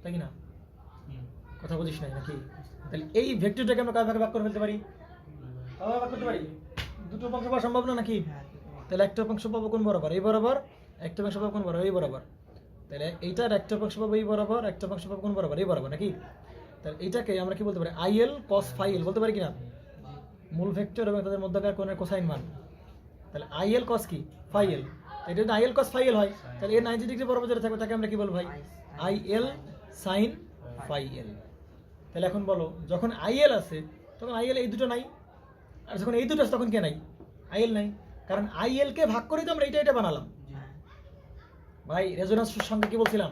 তাই কি না? কথা বুঝিস না নাকি? তাহলে এই ভেক্টরটাকে আমরা কয় ভাগে ভাগ করে ফেলতে পারি? কয় ভাগ করতে পারি? দুটো অংশ পাওয়া সম্ভব না নাকি? তাহলে একটা অংশ পাবো কোন বরাবর? এই বরাবর। একটা অংশ পাবো কোন বরাবর? এই বরাবর। তাহলে এইটার একটা অংশ পাবো এই বরাবর, একটা অংশ পাবো কোন বরাবর? এই বরাবর নাকি? তাহলে এইটাকে আমরা কি বলতে পারি? আইএল কস ফাইল বলতে পারি কিনা? মূল ভেক্টর এবং তাদের মধ্যকার কোণের কোসাইন মান। তাহলে আইএল কস কি? ফাইল। এটা যদি আইএল কস ফাইল হয় তাহলে এর 90 ডিগ্রি বরাবর যেটা থাকবে তাকে আমরা কি বলবো ভাই? IL sine phi L. তাহলে এখন বলো যখন আইএল আছে তখন আইএল এই দুটো নাই, আর যখন এই দুটো আছে তখন কে নাই? আইএল নাই। কারণ আইএল কে ভাগ করে তো আমরা এটা বানালাম ভাই। রেজোন্যান্সের সঙ্গে কি বলছিলাম?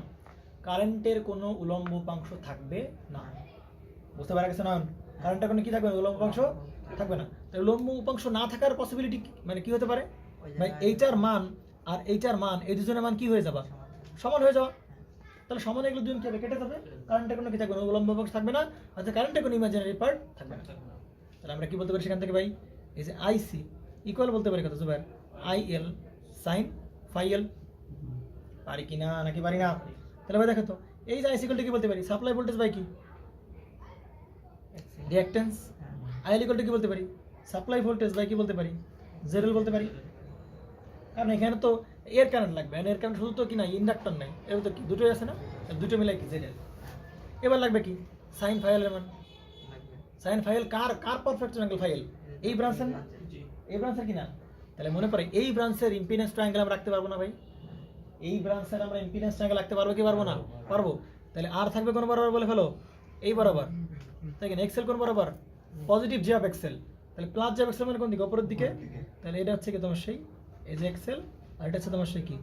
কারেন্টের কোনো উলম্ব উপাংশ থাকবে না। বুঝতে পারা গেছে না? কারেন্টের কোনো কি থাকবে না? উলম্ব উপাংশ থাকবে না। তাহলে উলম্ব উপাংশ না থাকার পসিবিলিটি মানে কি হতে পারে ভাই? এইটার মান আর এইটার মান এই দুজনের মান কি হয়ে যাবে? সমান হয়ে যাওয়া। তাহলে সমান এগুলো দুজন কি হবে? কেটে যাবে। কারেন্টের কোনো কি থাকবে না? উলম্ব উপাংশ থাকবে না। আচ্ছা কারেন্টের কোনো ইমাজিনারি পার্ট থাকবে না। তাহলে আমরা কি বলতে পারি সেখান থেকে ভাই? এই যে আইসি ইকুয়াল বলতে পারি কত জুবাইর? IL sine ফাইএল। পারি কি না নাকি পারি না? তাহলে ভাই দেখো তো এই যে আইসি ইকুয়াল কি বলতে পারি? সাপ্লাই ভোল্টেজ বাই কি? রিঅ্যাকট্যান্স। আইএল ইকুয়াল কি বলতে পারি? সাপ্লাই ভোল্টেজ বাই কি বলতে পারি? জেডএল বলতে পারি। কারণ এখানে তো এর কারেন্ট লাগবে, এর কারেন্ট শুধু তো কি না ইন্ডাক্টর নাই, এর তো কি দুটোই আছে না? দুটো মিলাই কি জেডএল। এবার লাগবে কি? সাইন ফাইএলের মান। সাইন ফাইএল কার পারফেক্ট অ্যাঙ্গেল? ফাইএল এই ব্রাঞ্চের না? এই ব্রাঞ্চের কি না? তাহলে মনে পড়ে এই ব্রাঞ্চের ইম্পিডেন্স ট্রায়াঙ্গেল আমরা রাখতে পারবো না ভাই? এই ব্রাঞ্চের আমরা ইম্পিডেন্স ট্রায়াঙ্গেল রাখতে পারবো কি পারবো না? পারবো। তাহলে আর থাকবে কোন বরাবর বলে ফেলো? এই বরাবর, তাই কিনা? এক্সেল কোন বরাবর? Positive G of XL. তাহলে প্লাস জি অফ এক্সেল মানে কোন দিকে? অপরের দিকে। তাহলে এটা হচ্ছে কি তোমার সেই এই যে এক্সেল, আর এটা হচ্ছে তোমার সেই কি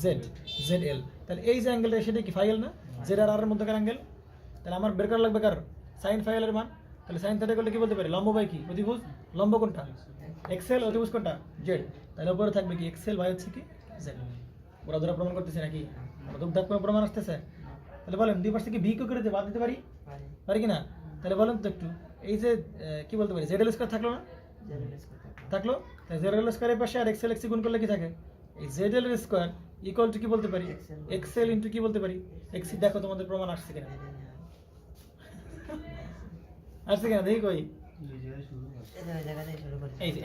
জেড, জেড এল। তাহলে এই যে অ্যাঙ্গেলটা সেটা কি ফাইল না? জেড আর আর এর মধ্যকার অ্যাঙ্গেল। তাহলে আমার বের করা লাগবে কার? সাইন ফাইলের মান। তাহলে সাইন থিটা করলে কি বলতে পারি? লম্ব বাই কি? অতিভুজ। লম্ব কোনটা? এক্সেল। অতিভুজ কোনটা? জেড। তাহলে উপরে থাকবে কি এক্সেল বাই হচ্ছে কি জেড। ওরা ধরা প্রমাণ করতেছে নাকি? দুধ কোনো প্রমাণ আসতেছে? তাহলে বলেন দুই পাশে কি ভি কে করে বাদ দিতে পারি? পারি কি না? তাহলে বলেন তো একটু, এই যে কি বলতে পারি, জেড এল স্কয়ার থাকলো না? থাকলো। তাই জেড এল স্কয়ারের পাশে আর এক্সেল এক্সি গুণ করলে কি থাকে? এই Z L square equal to কি বলতে পারি? এক্সেল ইনটু কি বলতে পারি? এক্সি। দেখো তোমাদের প্রমাণ আসছে কিনা? আসছে কিনা দেখি কই?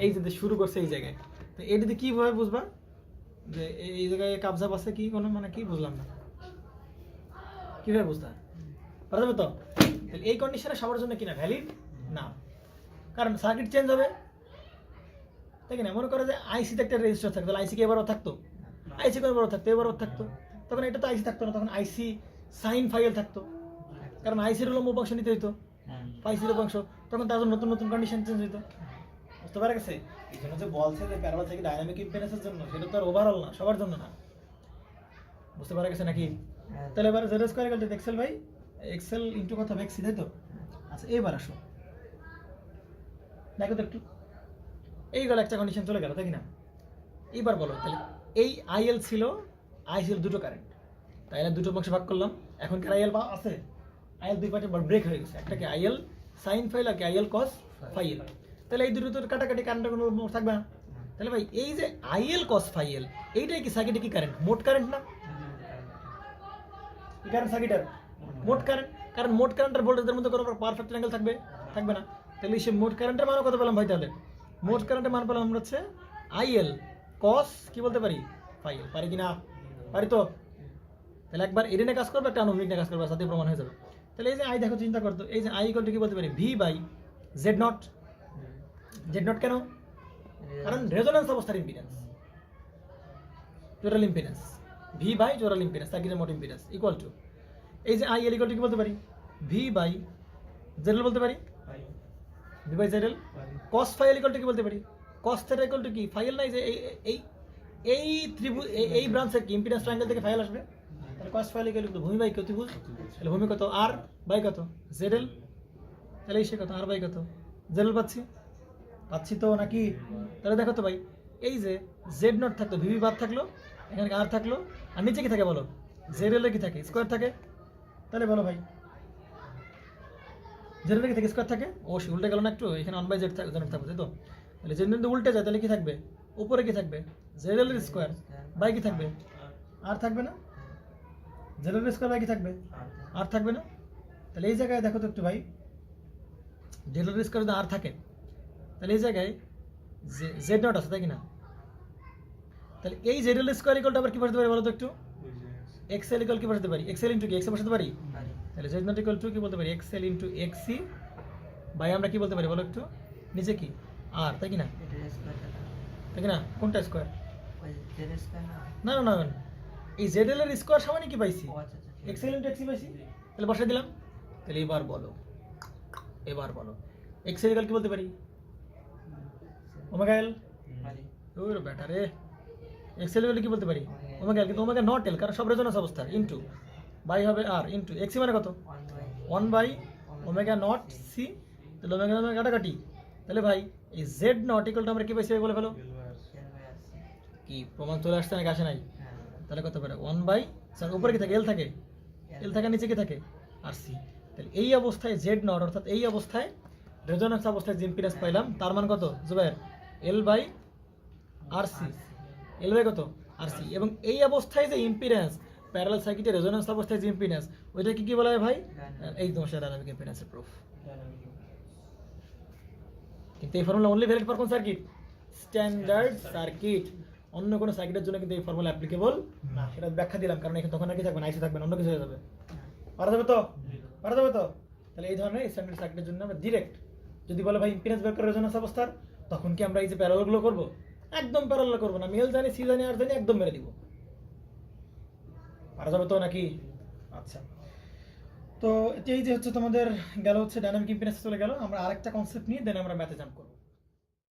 এই যে শুরু করছে এই জায়গায়। তো এটাতে কিভাবে বুঝবা যে এই জায়গায় কাবজা আছে কি কোনো মানে কি বুঝলাম না, কিভাবে বুঝতে পারবে তো? তাহলে এই কন্ডিশনে সবার জন্য কিনা ভ্যালিড না, কারণ সার্কিট চেঞ্জ হবে, তাই কিনা? মনে করো যে আইসিতে একটা রেজিস্টার থাকতো, তাহলে আইসি কি এবারও থাকতো? আইসি কোনো বড় থাকতো, এবারও থাকতো। তখন এটা তো আইসি থাকতো না, তখন আইসি সাইন ফাইল থাকতো, কারণ আইসির লম্ব অংশ নিতে হইতো, আইসির অংশ, তখন তার জন্য নতুন নতুন কন্ডিশন চেঞ্জ হইতো। বুঝতে পারা গেছে? এই জন্য যে বলছে যে প্যারালাল থেকে ডাইনামিক ইম্পিডেন্সের জন্য, সেটা তো আর ওভারঅল না, সবার জন্য না। বুঝতে পারা গেছে নাকি? তাহলে এবার Z square equal to XL by XL into কত হবে? এক্সি, তাই তো? আচ্ছা এবার আসো দেখো তো একটু, এই গেল একটা কন্ডিশন চলে গেল, তাই না? এইবার বলো তাহলে এই আইএল ছিল, আই ছিল দুটো কারেন্ট, তাইলে দুটো অংশে ভাগ করলাম। এখন কি আইএল আছে? আইএল দুই পার্টে ব্রেক হয়ে গেছে, একটা কি আইএল সাইন ফাইল আর কি আইএল কস ফাইল। তাহলে এই দুটো তো কাটাকাটি, কারেন্টের কোনো থাকবে না। তাহলে ভাই এই যে আইএল কস ফাইল, এইটাই কি সার্কিটে কি কারেন্ট? মোট কারেন্ট না? কি কারেন্ট সার্কিটের? মোট কারেন্ট। কারণ মোট কারেন্টের ভোল্টেজের মধ্যে কোনো পারফেক্ট অ্যাঙ্গেল থাকবে? থাকবে না। তাহলে সে মোট কারেন্টের মানও কত পেলাম ভাই? তাহলে মোট কারেন্টের মান পেলাম আমরা হচ্ছে আইএল কস কি বলতে পারি? ফাইল। পারি কি না? পারি তো? তাহলে একবার এর নিয়ে কাজ করবে, একটা আনুভূমিক নিয়ে কাজ করবে, সাথে প্রমাণ হয়ে যাবে। তাহলে এই যে আই দেখো, চিন্তা করতো, এই যে আই ইকুয়াল টু কি বলতে পারি? V by Z naught. Z naught কেন? কারণ রেজোন্যান্স অবস্থার impedance, total impedance, V by total impedance, সার্কিটের মোট ইম্পিডেন্স ইকুয়াল টু এই যে আই এল ইকুয়াল টু কি বলতে পারি? ভি বাই জেড এল বলতে পারি, V by Z L. Cos phi equal to কি বলতে পারি? কস থিটা ইকুয়াল টু কি ফাইল নাই? যে এই এই ত্রিভুজ, এই ব্রাঞ্চের কি ইম্পিডেন্স ট্রায়াঙ্গেল থেকে ফাইল আসবে। তাহলে কস ফাইল ইকুয়াল টু ভূমি বাই কত বুঝ, তাহলে ভূমি কত? আর বাই কত? জেড এল। তাহলে এই সে কত? আর বাই কত? জেড এল পাচ্ছি, পাচ্ছি তো নাকি? তাহলে দেখো তো ভাই, এই যে জেড নট থাকতো, ভিভি বাদ থাকলো, এখানে আর থাকলো, আর নিচে কি থাকে বলো? জেড এল কি থাকে? স্কোয়ার থাকে। তাহলে বলো ভাই, জেড এল কি থাকে? স্কোয়ার থাকে। ও সে উল্টে গেল না একটু? এখানে 1 বাই জেড থাকবে, তাই তো? তাহলে জেড যদি উল্টে যায় তাহলে কি থাকবে? উপরে কি থাকবে? জেড এল স্কোয়ার বাই কি থাকবে? আর থাকবে না? জেড এল স্কোয়ার বাই কি থাকবে? আর থাকবে না? তাহলে এই জায়গায় দেখো তো একটু ভাই, জেড এল স্কোয়ার যদি আর থাকে, তাহলে এই জায়গায় জেড নট আছে, তাই কি না? তাহলে এই Z L square equal to আবার কি বসাতে পারি বলো তো একটু? এক্সেল ইকুয়াল কি বসাতে পারি? এক্সেল ইনটু কি এক্স বসাতে পারি? তাহলে জেড নট ইকুয়াল টু কি বলতে পারি? এক্সেল ইনটু এক্সি বাই আমরা কি বলতে পারি বলো একটু? নিচে কি আর, তাই কি না? তাই কি না? কোনটা স্কোয়ার? না না না, এই জেড এল এর স্কোয়ার সমান কি পাইছি? এক্সেল ইনটু এক্সি পাইছি। তাহলে বসাই দিলাম। তাহলে এবার বলো, এবার বলো এক্সেল ইকুয়াল কি বলতে পারি? ওমেগা এল। ওরে বেটা রে, এক্সেল ইকুয়াল কি বলতে পারি? ওমেগা এল, কিন্তু ওমেগা নট এল, কারণ সব রেজোন্যান্স অবস্থা। ইনটু বাই হবে আর ইনটু এক্সি মানে কত? 1 বাই ওমেগা নট সি। তাহলে ওমেগা ওমেগা কাটাকাটি। তাহলে ভাই এই জেড নট ইকুয়াল টু আমরা কি পাইছি বলে ফেলো? কি প্রমাণ চলে আসছে নাকি আসে নাই? তাহলে কত পারে? 1 বাই, উপরে কি থাকে? এল থাকে, এল থাকে, নিচে কি থাকে? আর সি। তাহলে এই অবস্থায় জেড নট, অর্থাৎ এই অবস্থায় রেজোন্যান্স অবস্থায় যে ইম্পিডেন্স পাইলাম তার মান কত Zubair? L by R C. L by কত? R C. এবং এই অবস্থায় যে ইম্পিডেন্স, প্যারালাল সার্কিটের রেজোন্যান্স অবস্থায় যে ইম্পিডেন্স, ওইটা কি বলা হয় ভাই? এই তোমার সাথে ডাইনামিক ইম্পিডেন্সের প্রুফ। কিন্তু এই ফর্মুলা অনলি ভ্যালিড ফর কোন সার্কিট? Standard circuit. অন্য কোনো সার্কিটের জন্য কিন্তু এই ফর্মুলা অ্যাপ্লিকেবল না। সেটা ব্যাখ্যা দিলাম, কারণ এখানে তখন আর কি থাকবে না, আইসি থাকবে না, অন্য কিছু হয়ে যাবে। পারা যাবে তো? পারা যাবে তো? তাহলে এই ধরনের স্ট্যান্ডার্ড সার্কিটের জন্য আমরা ডিরেক্ট যদি বলে ভাই ইম্পিডেন্স বের করে রেজোন্যান্স অবস্থার, তখন কি আমরা এই যে প্যারালালগুলো করবো? একদম প্যারালাল করবো না, মেল জানি, সি জানি, আর জানি, একদম মেরে দিব। পারা যাবে তো নাকি? আচ্ছা, তো এই যে হচ্ছে তোমাদের গেল হচ্ছে ডাইনামিক ইম্পিডেন্স চলে গেল। আমরা আরেকটা কনসেপ্ট নিয়ে দেন আমরা ম্যাথে জাম্প করবো।